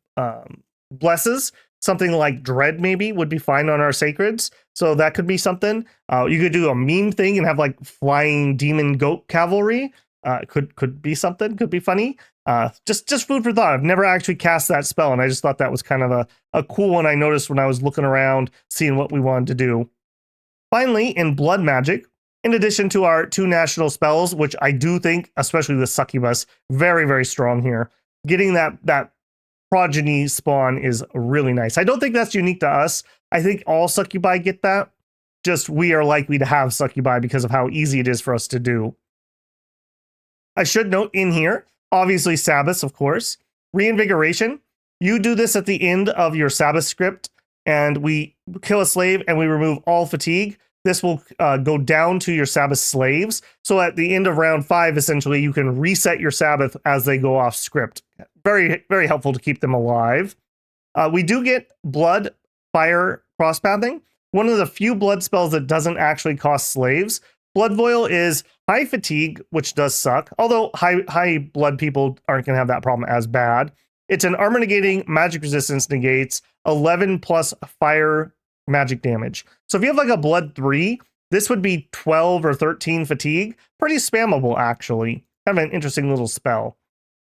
blesses. Something like Dread maybe would be fine on our sacreds. So that could be something. You could do a meme thing and have like flying demon goat cavalry. Could be something. Could be funny. Just food for thought. I've never actually cast that spell, and I just thought that was kind of a cool one I noticed when I was looking around, seeing what we wanted to do. Finally, in blood magic, in addition to our 2 national spells, which I do think, especially the succubus, very, very strong here. Getting that progeny spawn is really nice. I don't think that's unique to us. I think all succubi get that. Just we are likely to have succubi because of how easy it is for us to do. I should note in here, obviously Sabbaths, of course. Reinvigoration. You do this at the end of your Sabbath script, and we kill a slave and we remove all fatigue. This will go down to your Sabbath slaves. So at the end of round 5, essentially, you can reset your Sabbath as they go off script. Very, very helpful to keep them alive. We do get blood, fire, crosspathing. One of the few blood spells that doesn't actually cost slaves. Blood Voil is high fatigue, which does suck. Although high blood people aren't going to have that problem as bad. It's an armor negating, magic resistance negates, 11 plus fire magic damage. So if you have like a blood 3, this would be 12 or 13 fatigue. Pretty spammable, actually. Kind of an interesting little spell.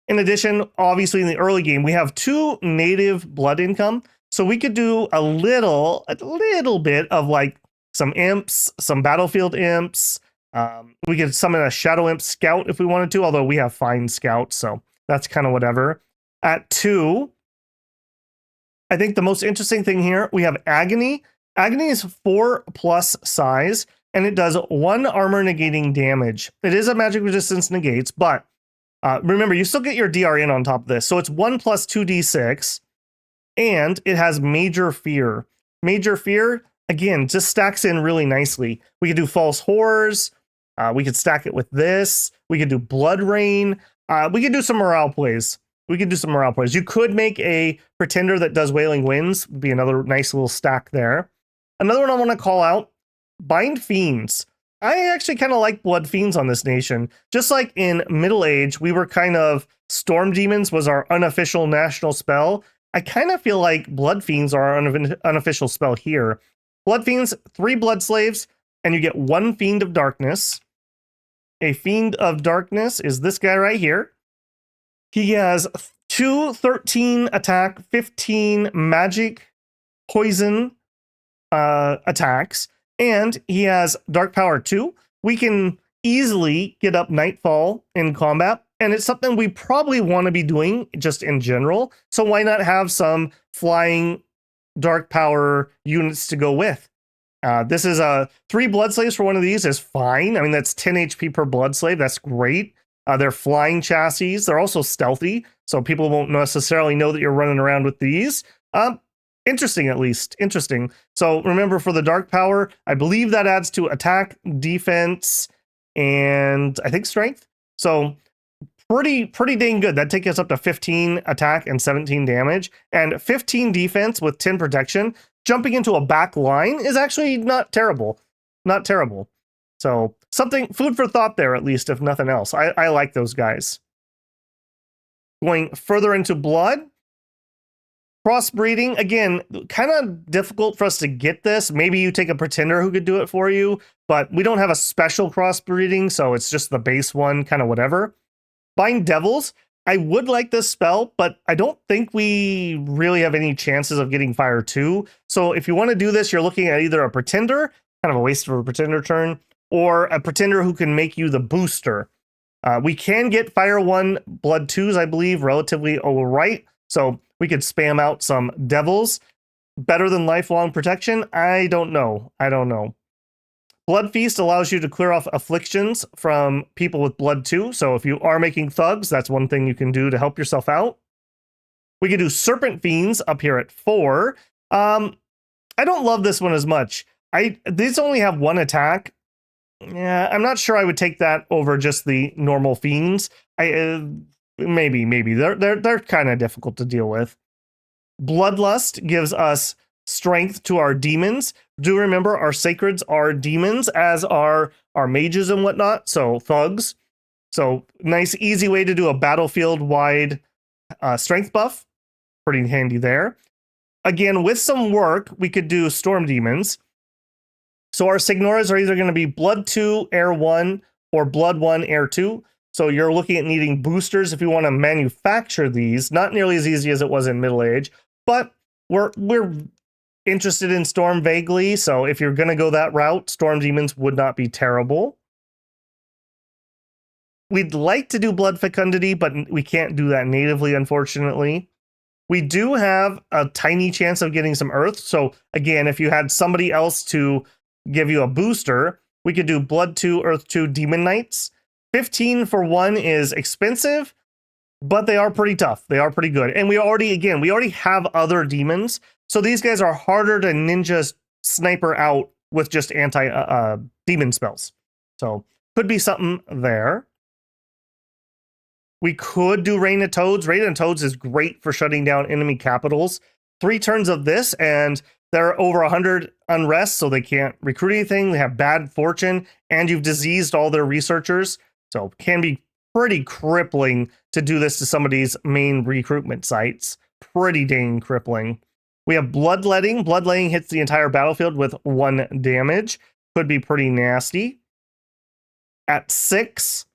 In addition, obviously in the early game, we have 2 native blood income. So we could do a little bit of like some imps, some battlefield imps. We could summon a shadow imp scout if we wanted to, although we have fine scouts, so that's kind of whatever. At 2, I think the most interesting thing here, we have Agony. Agony is 4 plus size, and it does 1 armor negating damage. It is a magic resistance negates, but remember, you still get your DRN on top of this. So it's 1 plus 2d6, and it has Major Fear. Major Fear, again, just stacks in really nicely. We could do False Horrors. We could stack it with this. We could do Blood Rain. We could do some morale plays. You could make a Pretender that does Wailing Winds. Would be another nice little stack there. Another one I want to call out, Bind Fiends. I actually kind of like Blood Fiends on this nation. Just like in Middle Age, we were kind of Storm Demons was our unofficial national spell. I kind of feel like Blood Fiends are our unofficial spell here. Blood Fiends, 3 Blood Slaves, and you get 1 Fiend of Darkness. A Fiend of Darkness is this guy right here. He has 2 13 attack, 15 magic poison attacks, and he has Dark Power 2. We can easily get up Nightfall in combat, and it's something we probably want to be doing just in general. So why not have some flying Dark Power units to go with? This is 3 Blood Slaves for one of these is fine. I mean, that's 10 HP per Blood Slave. That's great. They're flying chassis. They're also stealthy, so people won't necessarily know that you're running around with these. Interesting, at least. Interesting. So remember, for the Dark Power, I believe that adds to attack, defense, and I think strength. So pretty dang good. That takes us up to 15 attack and 17 damage, and 15 defense with 10 protection. Jumping into a back line is actually not terrible. Not terrible. So something, food for thought there, at least, if nothing else. I like those guys. Going further into blood, crossbreeding, again, kind of difficult for us to get this. Maybe you take a Pretender who could do it for you, but we don't have a special crossbreeding, so it's just the base one, kind of whatever. Bind Devils, I would like this spell, but I don't think we really have any chances of getting Fire 2. So if you want to do this, you're looking at either a Pretender, kind of a waste of a Pretender turn, or a Pretender who can make you the booster. We can get Fire 1 Blood 2s, I believe, relatively all right. So we could spam out some Devils. Better than Lifelong Protection? I don't know. Blood Feast allows you to clear off afflictions from people with Blood 2. So if you are making thugs, that's one thing you can do to help yourself out. We could do Serpent Fiends up here at 4. I don't love this one as much. These only have 1 attack. Yeah, I'm not sure I would take that over just the normal Fiends. Maybe they're kind of difficult to deal with. Bloodlust gives us strength to our demons. Do remember our sacreds are demons, as are our mages and whatnot, so thugs. So nice, easy way to do a battlefield-wide strength buff. Pretty handy there. Again, with some work, we could do storm demons. So our Signoras are either going to be Blood 2, Air 1, or Blood 1, Air 2. So you're looking at needing boosters if you want to manufacture these. Not nearly as easy as it was in Middle Age, but we're interested in Storm vaguely. So if you're going to go that route, Storm Demons would not be terrible. We'd like to do Blood Fecundity, but we can't do that natively, unfortunately. We do have a tiny chance of getting some Earth. So again, if you had somebody else to give you a booster, we could do Blood 2, Earth 2, Demon Knights. 15 for 1 is expensive, but they are pretty tough. They are pretty good. And we already have other demons. So these guys are harder to ninja sniper out with just demon spells. So could be something there. We could do Rain of Toads. Rain of Toads is great for shutting down enemy capitals. 3 turns of this, and they're over 100 unrest, so they can't recruit anything. They have bad fortune, and you've diseased all their researchers. So it can be pretty crippling to do this to somebody's main recruitment sites. Pretty dang crippling. We have Bloodletting. Bloodletting hits the entire battlefield with 1 damage. Could be pretty nasty. At 6,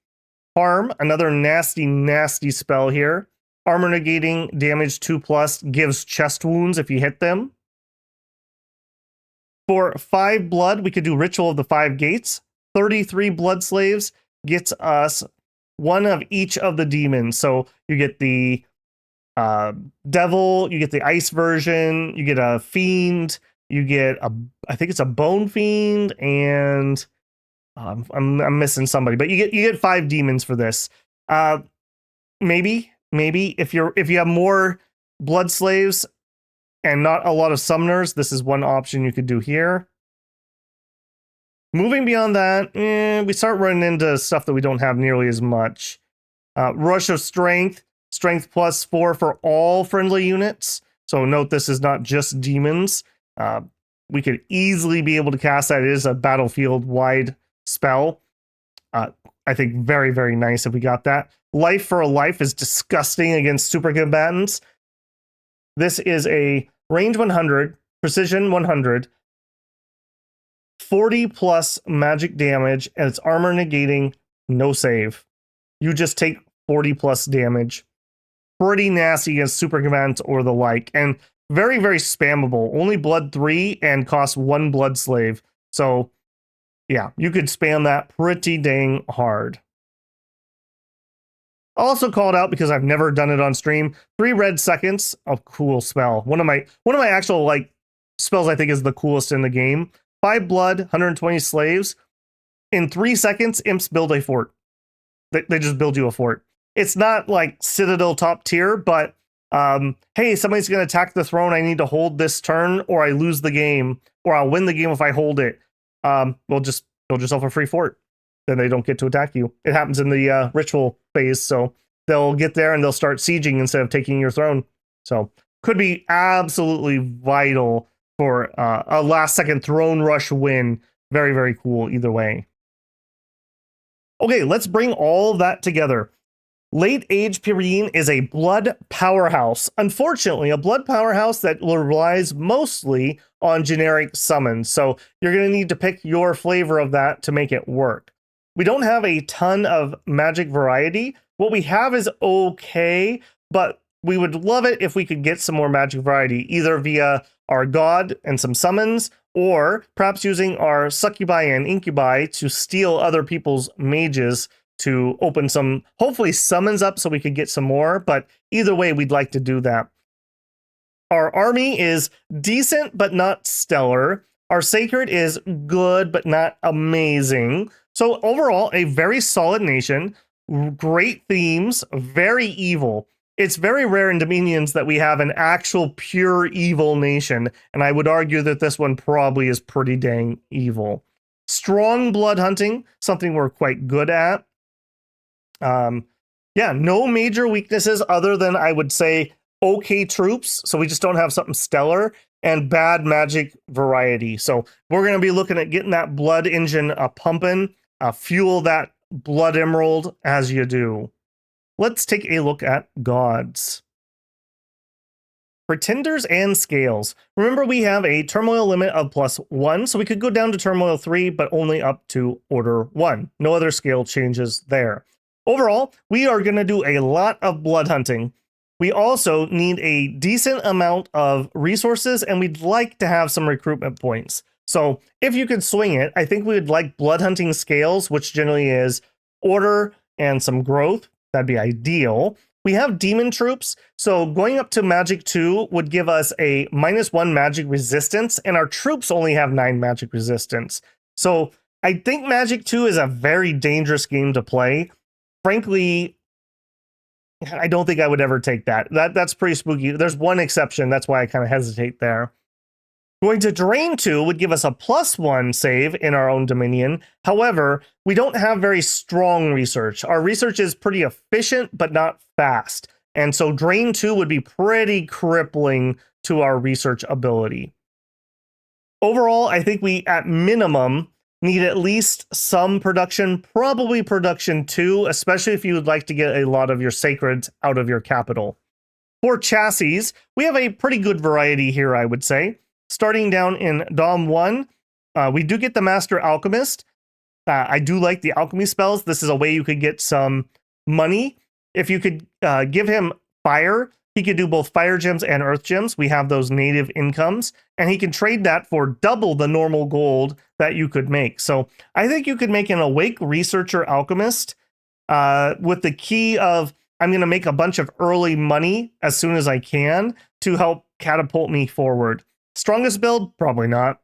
Harm, another nasty spell here. Armor negating damage 2+, gives chest wounds if you hit them. For 5 blood, we could do Ritual of the 5 Gates. 33 blood slaves gets us 1 of each of the demons. So you get the devil, you get the ice version, you get a fiend, you get I think it's a bone fiend, and I'm missing somebody, but you get 5 demons for this. Maybe if you have more blood slaves and not a lot of summoners, this is one option you could do here. Moving beyond that, we start running into stuff that we don't have nearly as much. Rush of Strength, Strength +4 for all friendly units. So note this is not just demons. We could easily be able to cast that. It is a battlefield-wide spell. I think very, very nice if we got that. Life for a Life is disgusting against super combatants. This is a range 100, precision 100, 40+ magic damage, and it's armor negating, no save. You just take 40+ damage. Pretty nasty against super combatants or the like, and very, very spammable. Only blood 3 and costs 1 blood slave. So yeah, you could spam that pretty dang hard. Also called out because I've never done it on stream. 3 red seconds. A cool spell. One of my actual like spells I think is the coolest in the game. 5 blood, 120 slaves. In 3 seconds, imps build a fort. They just build you a fort. It's not like Citadel top tier, but hey, somebody's going to attack the throne. I need to hold this turn, or I lose the game, or I'll win the game if I hold it. Well, just build yourself a free fort. Then they don't get to attack you. It happens in the ritual phase, so they'll get there and they'll start sieging instead of taking your throne. So could be absolutely vital for a last-second throne rush win. Very, very cool either way. Okay, let's bring all of that together. Late Age Pyrene is a blood powerhouse. Unfortunately, a blood powerhouse that relies mostly on generic summons. So you're going to need to pick your flavor of that to make it work. We don't have a ton of magic variety. What we have is okay, but we would love it if we could get some more magic variety, either via our god and some summons, or perhaps using our succubi and incubi to steal other people's mages to open some, hopefully, summons up so we could get some more. But either way, we'd like to do that. Our army is decent, but not stellar. Our sacred is good, but not amazing. So overall, a very solid nation, great themes, very evil. it's very rare in Dominions that we have an actual pure evil nation, and I would argue that this one probably is pretty dang evil. Strong blood hunting, something we're quite good at. Yeah, no major weaknesses other than, I would say, okay troops, so we just don't have something stellar, and bad magic variety. So we're going to be looking at getting that blood engine pumping, fuel that blood emerald as you do. Let's take a look at gods. Pretenders and scales. Remember, we have a turmoil limit of +1, so we could go down to turmoil 3, but only up to order 1. No other scale changes there. Overall, we are going to do a lot of blood hunting. We also need a decent amount of resources, and we'd like to have some recruitment points. So if you could swing it, I think we would like blood hunting scales, which generally is order and some growth. That'd be ideal. We have demon troops, so going up to magic 2 would give us a -1 magic resistance, and our troops only have 9 magic resistance. So I think magic 2 is a very dangerous game to play. Frankly, I don't think I would ever take that. That's pretty spooky. There's one exception, that's why I kind of hesitate there. Going to Drain 2 would give us a +1 save in our own Dominion. However, we don't have very strong research. Our research is pretty efficient, but not fast. And so Drain 2 would be pretty crippling to our research ability. Overall, I think we, at minimum, need at least some production, probably production 2, especially if you would like to get a lot of your sacreds out of your capital. For chassis, we have a pretty good variety here, I would say. Starting down in Dom 1, we do get the Master Alchemist. I do like the alchemy spells. This is a way you could get some money. If you could give him fire, he could do both fire gems and earth gems. We have those native incomes, and he can trade that for double the normal gold that you could make. So I think you could make an Awake Researcher Alchemist with the key of, I'm going to make a bunch of early money as soon as I can to help catapult me forward. Strongest build? Probably not.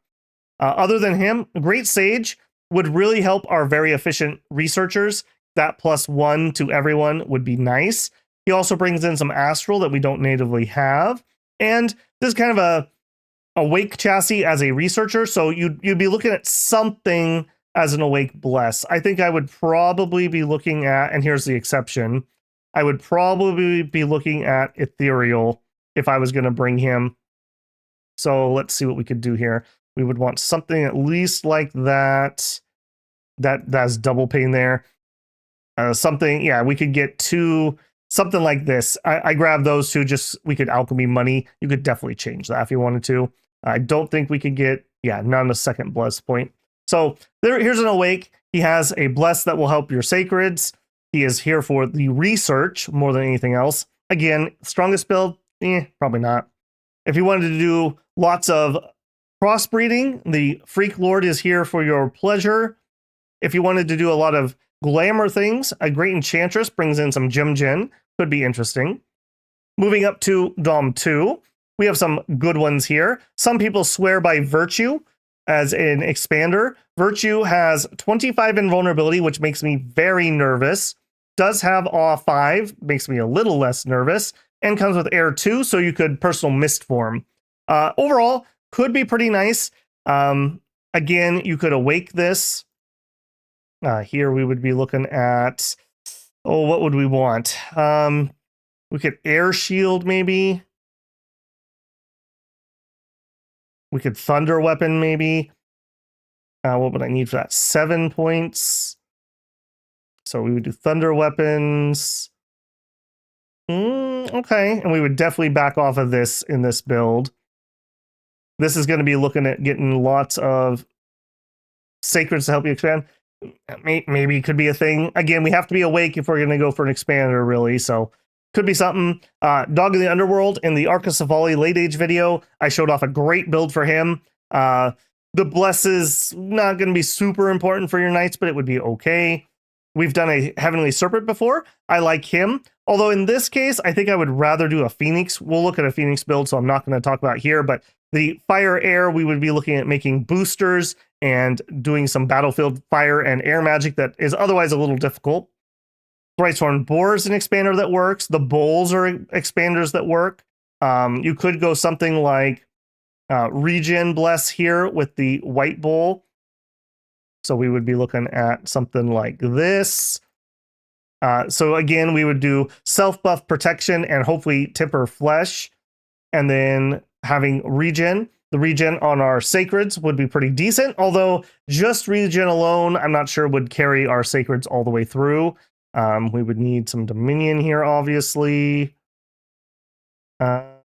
Other than him, Great Sage would really help our very efficient researchers. That +1 to everyone would be nice. He also brings in some Astral that we don't natively have. And this is kind of a Awake chassis as a researcher, so you'd be looking at something as an Awake Bless. I think I would probably be looking at, and here's the exception, I would probably be looking at Ethereal if I was going to bring him. So let's see what we could do here. We would want something at least like that. That's double pain there. Something, yeah, we could get something like this. I grabbed those two, just we could alchemy money. You could definitely change that if you wanted to. I don't think we could get, yeah, not a second bless point. So here's an Awake. He has a bless that will help your sacreds. He is here for the research more than anything else. Again, strongest build? Probably not. If you wanted to do lots of crossbreeding, the Freak Lord is here for your pleasure. If you wanted to do a lot of glamour things, a Great Enchantress brings in some Gem Gen. Could be interesting. Moving up to Dom 2, we have some good ones here. Some people swear by Virtue as an expander. Virtue has 25 invulnerability, which makes me very nervous. Does have Awe 5, makes me a little less nervous. And comes with Air 2, so you could Personal Mist form. Overall, could be pretty nice. Again, you could Awake this. Here we would be looking at, what would we want? We could Air Shield, maybe. We could Thunder Weapon, maybe. What would I need for that? 7 points. So we would do Thunder Weapons. Okay, and we would definitely back off of this in this build. This is going to be looking at getting lots of sacreds to help you expand. Maybe it could be a thing. Again, we have to be awake if we're going to go for an expander, really. So could be something. Dog in the Underworld in the Arc of Savali late age video, I showed off a great build for him. The bless is not going to be super important for your knights, but it would be okay. We've done a Heavenly Serpent before. I like him. Although in this case, I think I would rather do a Phoenix. We'll look at a Phoenix build, so I'm not going to talk about here. But the Fire Air, we would be looking at making boosters and doing some battlefield fire and air magic that is otherwise a little difficult. Thrice-Horn Boar is an expander that works. The Bowls are expanders that work. You could go something like Regen Bless here with the White Bowl. So we would be looking at something like this. So again, we would do self-buff protection and hopefully temper flesh. And then having regen. The regen on our sacreds would be pretty decent, although just regen alone, I'm not sure would carry our sacreds all the way through. We would need some dominion here, obviously. Something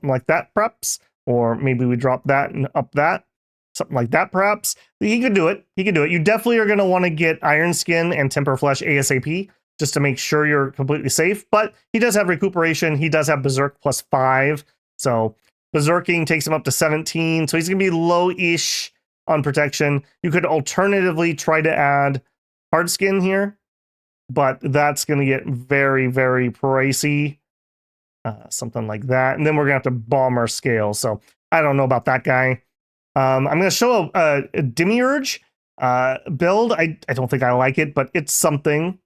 like that, perhaps. Or maybe we drop that and up that. Something like that, perhaps. He could do it. He could do it. You definitely are going to want to get Iron Skin and Temper Flesh ASAP just to make sure you're completely safe. But he does have recuperation. He does have Berserk +5. So Berserking takes him up to 17. So he's going to be low-ish on protection. You could alternatively try to add Hard Skin here, but that's going to get very, very pricey. Something like that. And then we're going to have to bomb our scale. So I don't know about that guy. I'm going to show a Demiurge build. I don't think I like it, but it's something.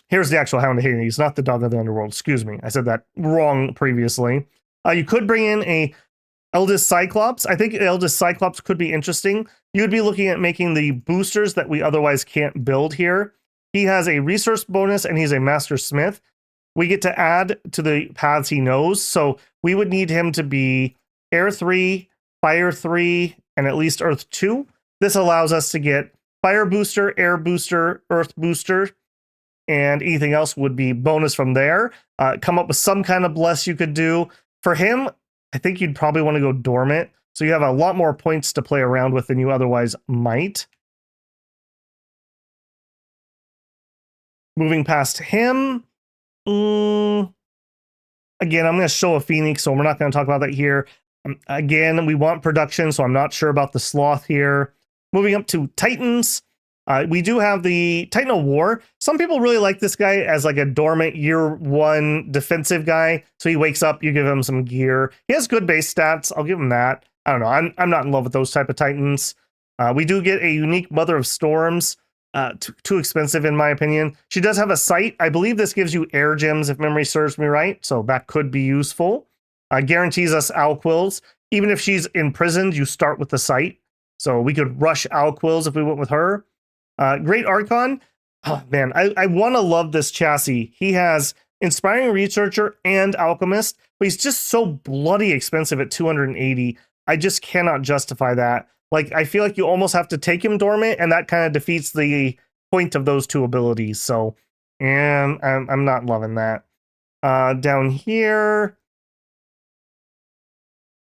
Here's the actual Hound of Hades, not the Dog of the Underworld. Excuse me. I said that wrong previously. You could bring in a Eldest Cyclops. I think Eldest Cyclops could be interesting. You'd be looking at making the boosters that we otherwise can't build here. He has a resource bonus and he's a Master Smith. We get to add to the paths he knows. So we would need him to be Air 3, Fire 3, and at least Earth 2. This allows us to get Fire Booster, Air Booster, Earth Booster, and anything else would be bonus from there. Come up with some kind of bless you could do. For him, I think you'd probably want to go Dormant. So you have a lot more points to play around with than you otherwise might. Moving past him. Again, I'm going to show a Phoenix, so we're not going to talk about that here. Again, we want production, so I'm not sure about the Sloth here. Moving up to Titans. We do have the Titan of War. Some people really like this guy as like a dormant year 1 defensive guy. So he wakes up, you give him some gear. He has good base stats. I'll give him that. I don't know. I'm not in love with those type of Titans. We do get a unique Mother of Storms. Too expensive in my opinion. She does have a sight. I believe this gives you air gems if memory serves me right. So that could be useful. Guarantees us Alquills. Even if she's imprisoned, you start with the sight. So we could rush Alquills if we went with her. Great Archon. Oh man, I want to love this chassis. He has Inspiring Researcher and Alchemist, but he's just so bloody expensive at 280. I just cannot justify that. Like, I feel like you almost have to take him dormant, and that kind of defeats the point of those two abilities. So, and I'm not loving that. Down here,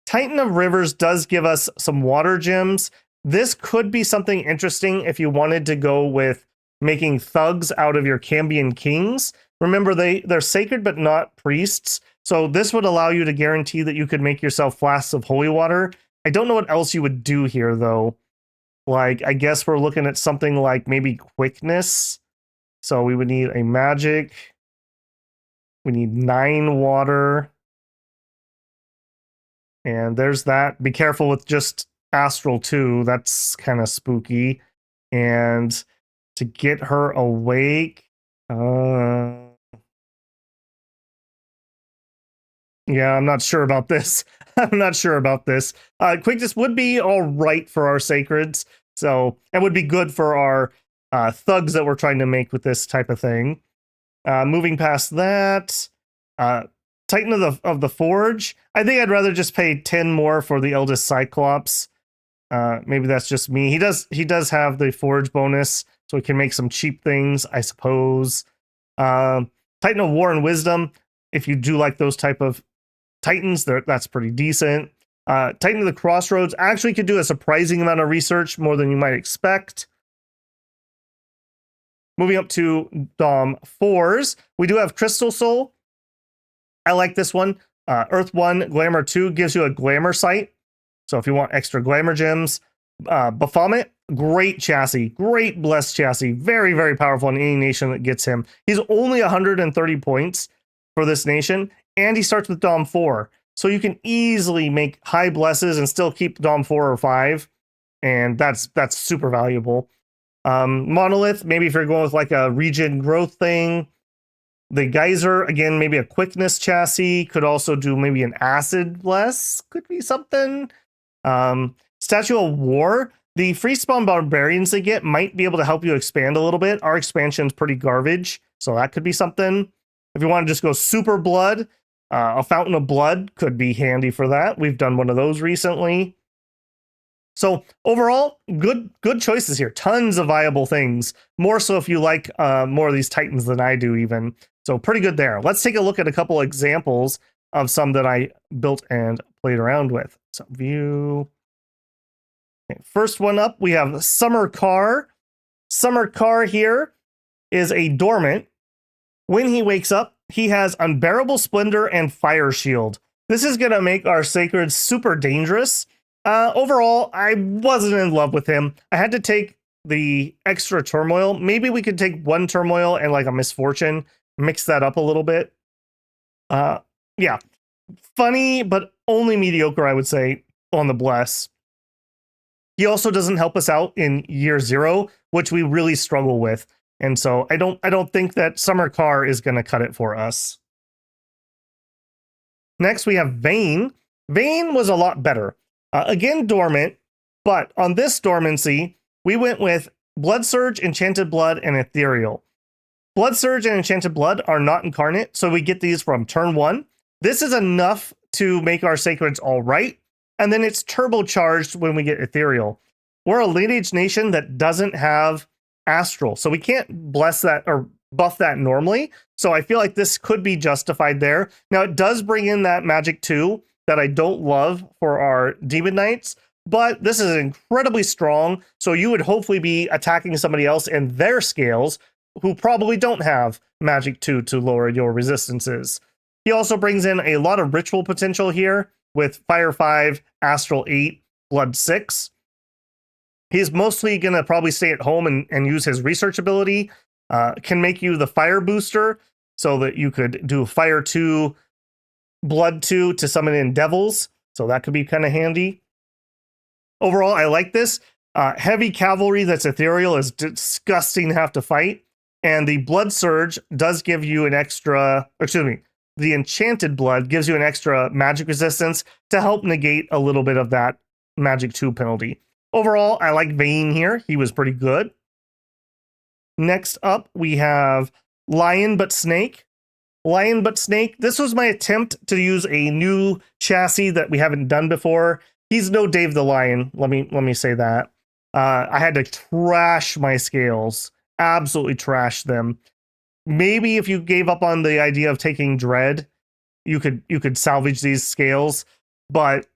Titan of Rivers does give us some water gems. This could be something interesting if you wanted to go with making thugs out of your Cambion Kings. Remember, they're sacred but not priests. So this would allow you to guarantee that you could make yourself flasks of holy water. I don't know what else you would do here, though. Like, I guess we're looking at something like maybe quickness. So we would need a magic. We need 9 water. And there's that. Be careful with just Astral too. That's kind of spooky. And to get her awake, yeah, I'm not sure about this. I'm not sure about this. Quickness would be all right for our sacreds, so and would be good for our thugs that we're trying to make with this type of thing. Moving past that, Titan of the Forge. I think I'd rather just pay 10 more for the Eldest Cyclops. Maybe that's just me. He does have the Forge bonus, so we can make some cheap things, I suppose. Titan of War and Wisdom. If you do like those type of Titans, that's pretty decent. Titan of the Crossroads actually could do a surprising amount of research, more than you might expect. Moving up to Dom 4s, we do have Crystal Soul. I like this one. Earth 1, Glamour 2 gives you a Glamour sight. So if you want extra Glamour gems, Baphomet, great chassis, great blessed chassis, very, very powerful in any nation that gets him. He's only 130 points for this nation, and he starts with Dom 4. So you can easily make high blesses and still keep Dom 4 or 5, and that's super valuable. Monolith, maybe if you're going with like a regen growth thing. The Geyser, again, maybe a quickness chassis. Could also do maybe an acid bless. Could be something. Statue of War. The free spawn barbarians they get might be able to help you expand a little bit. Our expansion's pretty garbage, so that could be something. If you want to just go super blood, a Fountain of Blood could be handy for that. We've done one of those recently. So overall, good choices here. Tons of viable things. More so if you like more of these Titans than I do even. So pretty good there. Let's take a look at a couple examples of some that I built and played around with. So view. Okay, first one up, we have Summer Car. Summer Car here is a dormant. When he wakes up, he has Unbearable Splendor and Fire Shield. This is going to make our Sacred super dangerous. Overall, I wasn't in love with him. I had to take the extra Turmoil. Maybe we could take one Turmoil and like a Misfortune, mix that up a little bit. Yeah, funny, but only mediocre, I would say, on the Bless. He also doesn't help us out in year 0, which we really struggle with. And so I don't think that Summer Car is going to cut it for us. Next, we have Vayne. Vayne was a lot better. Again, dormant, but on this dormancy, we went with Blood Surge, Enchanted Blood, and Ethereal. Blood Surge and Enchanted Blood are not incarnate, so we get these from turn 1. This is enough to make our Sacreds all right, and then it's turbocharged when we get Ethereal. We're a late age nation that doesn't have Astral, so we can't bless that or buff that normally, so I feel like this could be justified there. Now, it does bring in that Magic 2 that I don't love for our Demon Knights, but this is incredibly strong, so you would hopefully be attacking somebody else in their scales who probably don't have Magic 2 to lower your resistances. He also brings in a lot of ritual potential here with Fire 5, Astral 8, Blood 6. He's mostly going to probably stay at home and use his research ability. Can make you the Fire Booster so that you could do Fire 2, Blood 2 to summon in Devils. So that could be kind of handy. Overall, I like this. Heavy Cavalry that's Ethereal is disgusting to have to fight. And the Blood Surge does give you an extra, the Enchanted Blood gives you an extra magic resistance to help negate a little bit of that Magic 2 penalty. Overall, I like Vayne here. He was pretty good. Next up, we have Lion But Snake. Lion But Snake. This was my attempt to use a new chassis that we haven't done before. He's no Dave the Lion. Let me say that. I had to trash my scales. Absolutely trash them. Maybe if you gave up on the idea of taking Dread, you could salvage these scales. But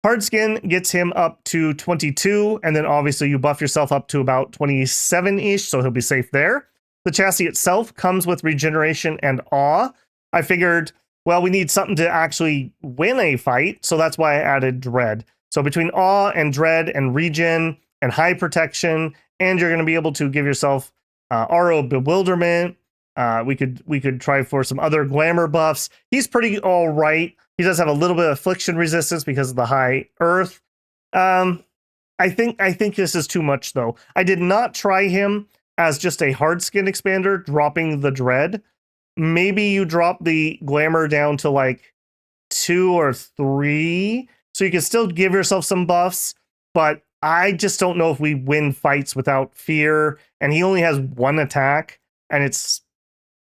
Hardskin gets him up to 22, and then obviously you buff yourself up to about 27-ish, so he'll be safe there. The chassis itself comes with Regeneration and Awe. I figured, well, we need something to actually win a fight, so that's why I added Dread. So between Awe and Dread and Regen and High Protection, and you're going to be able to give yourself Aura Bewilderment. We could try for some other glamour buffs. He's pretty all right. He does have a little bit of affliction resistance because of the high earth. I think this is too much though. I did not try him as just a hard skin expander, dropping the Dread. Maybe you drop the glamour down to like 2 or 3, so you can still give yourself some buffs, but I just don't know if we win fights without fear, and he only has 1 attack, and it's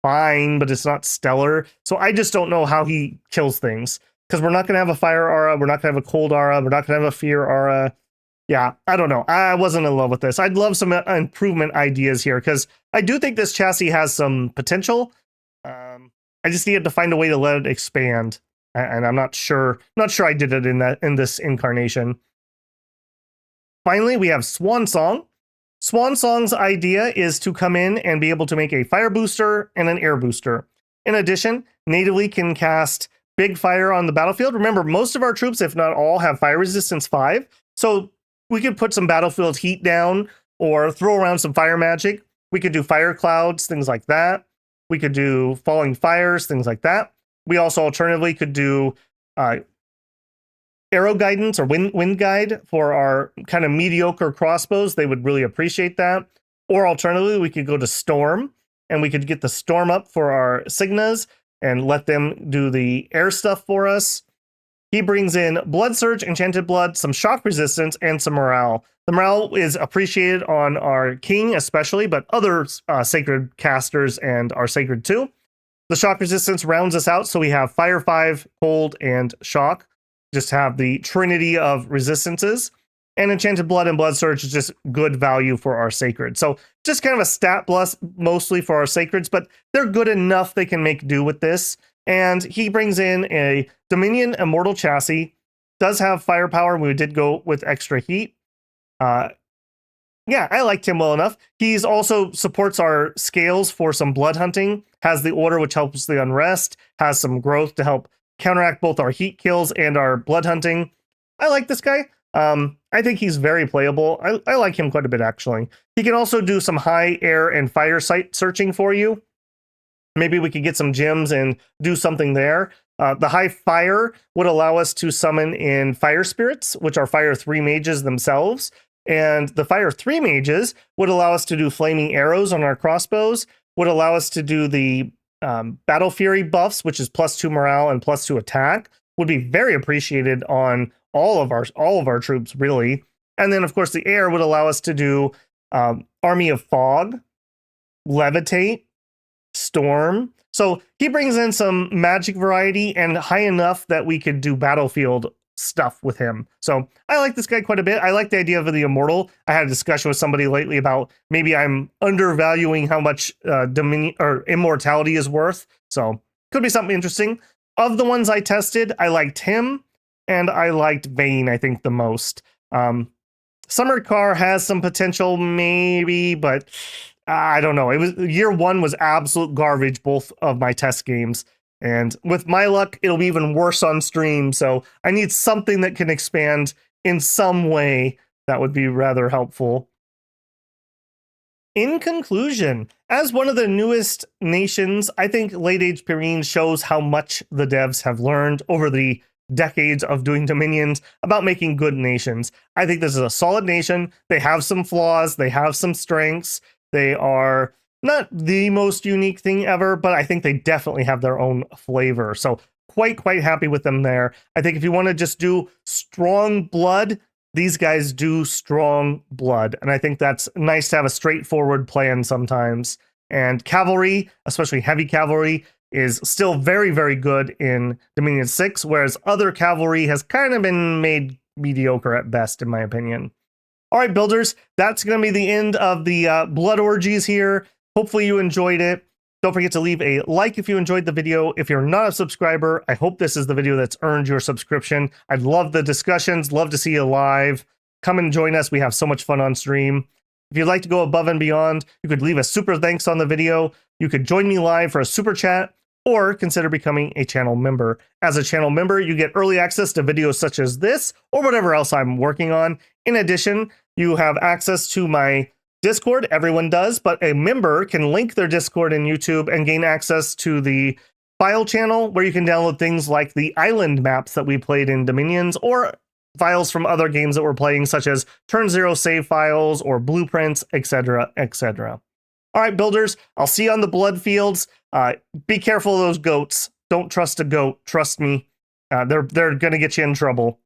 fine, but it's not stellar. So I just don't know how he kills things, because we're not going to have a fire aura, we're not going to have a cold aura, we're not going to have a fear aura. Yeah, I don't know. I wasn't in love with this. I'd love some improvement ideas here, because I do think this chassis has some potential. I just needed to find a way to let it expand, and I'm not sure I did it in this incarnation. Finally, we have Swan Song. Swan Song's idea is to come in and be able to make a fire booster and an air booster. In addition, natively can cast big fire on the battlefield. Remember, most of our troops, if not all, have fire resistance 5. So we could put some battlefield heat down or throw around some fire magic. We could do fire clouds, things like that. We could do falling fires, things like that. We also alternatively could do arrow guidance or wind guide for our kind of mediocre crossbows, they would really appreciate that. Or alternatively, we could go to Storm, and we could get the Storm up for our Signas and let them do the air stuff for us. He brings in Blood Surge, Enchanted Blood, some shock resistance, and some morale. The morale is appreciated on our King especially, but other Sacred casters and our Sacred too. The shock resistance rounds us out, so we have Fire 5, Cold, and Shock. Just have the trinity of resistances. And Enchanted Blood and Blood Surge is just good value for our Sacred. So just kind of a stat plus mostly for our Sacreds, but they're good enough they can make do with this. And he brings in a Dominion Immortal Chassis. Does have firepower. We did go with extra heat. Yeah, I liked him well enough. He's also supports our scales for some blood hunting. Has the order, which helps the unrest. Has some growth to help counteract both our heat kills and our blood hunting. I like this guy. I think he's very playable. I like him quite a bit, actually. He can also do some high air and fire site searching for you. Maybe we could get some gems and do something there. The high fire would allow us to summon in fire spirits, which are fire 3 mages themselves. And the fire 3 mages would allow us to do flaming arrows on our crossbows, would allow us to do the battle fury buffs, which is +2 morale and +2 attack, would be very appreciated on all of our troops, really. And then, of course, the air would allow us to do Army of Fog, Levitate, Storm. So he brings in some magic variety and high enough that we could do battlefield stuff with him. So I like this guy quite a bit. I like the idea of the Immortal. I had a discussion with somebody lately about maybe I'm undervaluing how much Dominion or Immortality is worth. So could be something interesting. Of the ones I tested, I liked him and I liked Vayne, I think, the most. Summer Car has some potential, maybe, but I don't know. It was year 1 was absolute garbage, both of my test games. And with my luck, it'll be even worse on stream. So I need something that can expand in some way. That would be rather helpful. In conclusion, as one of the newest nations, I think Late Age Pyrene shows how much the devs have learned over the decades of doing Dominions about making good nations. I think this is a solid nation. They have some flaws. They have some strengths. They are not the most unique thing ever, but I think they definitely have their own flavor. So quite happy with them there. I think if you want to just do strong blood, these guys do strong blood. And I think that's nice to have a straightforward plan sometimes. And cavalry, especially heavy cavalry, is still very good in Dominion 6, whereas other cavalry has kind of been made mediocre at best, in my opinion. All right, builders, that's going to be the end of the blood orgies here. Hopefully you enjoyed it. Don't forget to leave a like if you enjoyed the video. If you're not a subscriber, I hope this is the video that's earned your subscription. I'd love the discussions, love to see you live. Come and join us. We have so much fun on stream. If you'd like to go above and beyond, you could leave a super thanks on the video. You could join me live for a super chat, or consider becoming a channel member. As a channel member, you get early access to videos such as this, or whatever else I'm working on. In addition, you have access to my Discord. Everyone does, but a member can link their Discord in YouTube and gain access to the file channel where you can download things like the island maps that we played in Dominions, or files from other games that we're playing, such as Turn Zero save files or blueprints, etc., etc. All right, builders, I'll see you on the blood fields. Be careful of those goats. Don't trust a goat. Trust me. They're going to get you in trouble.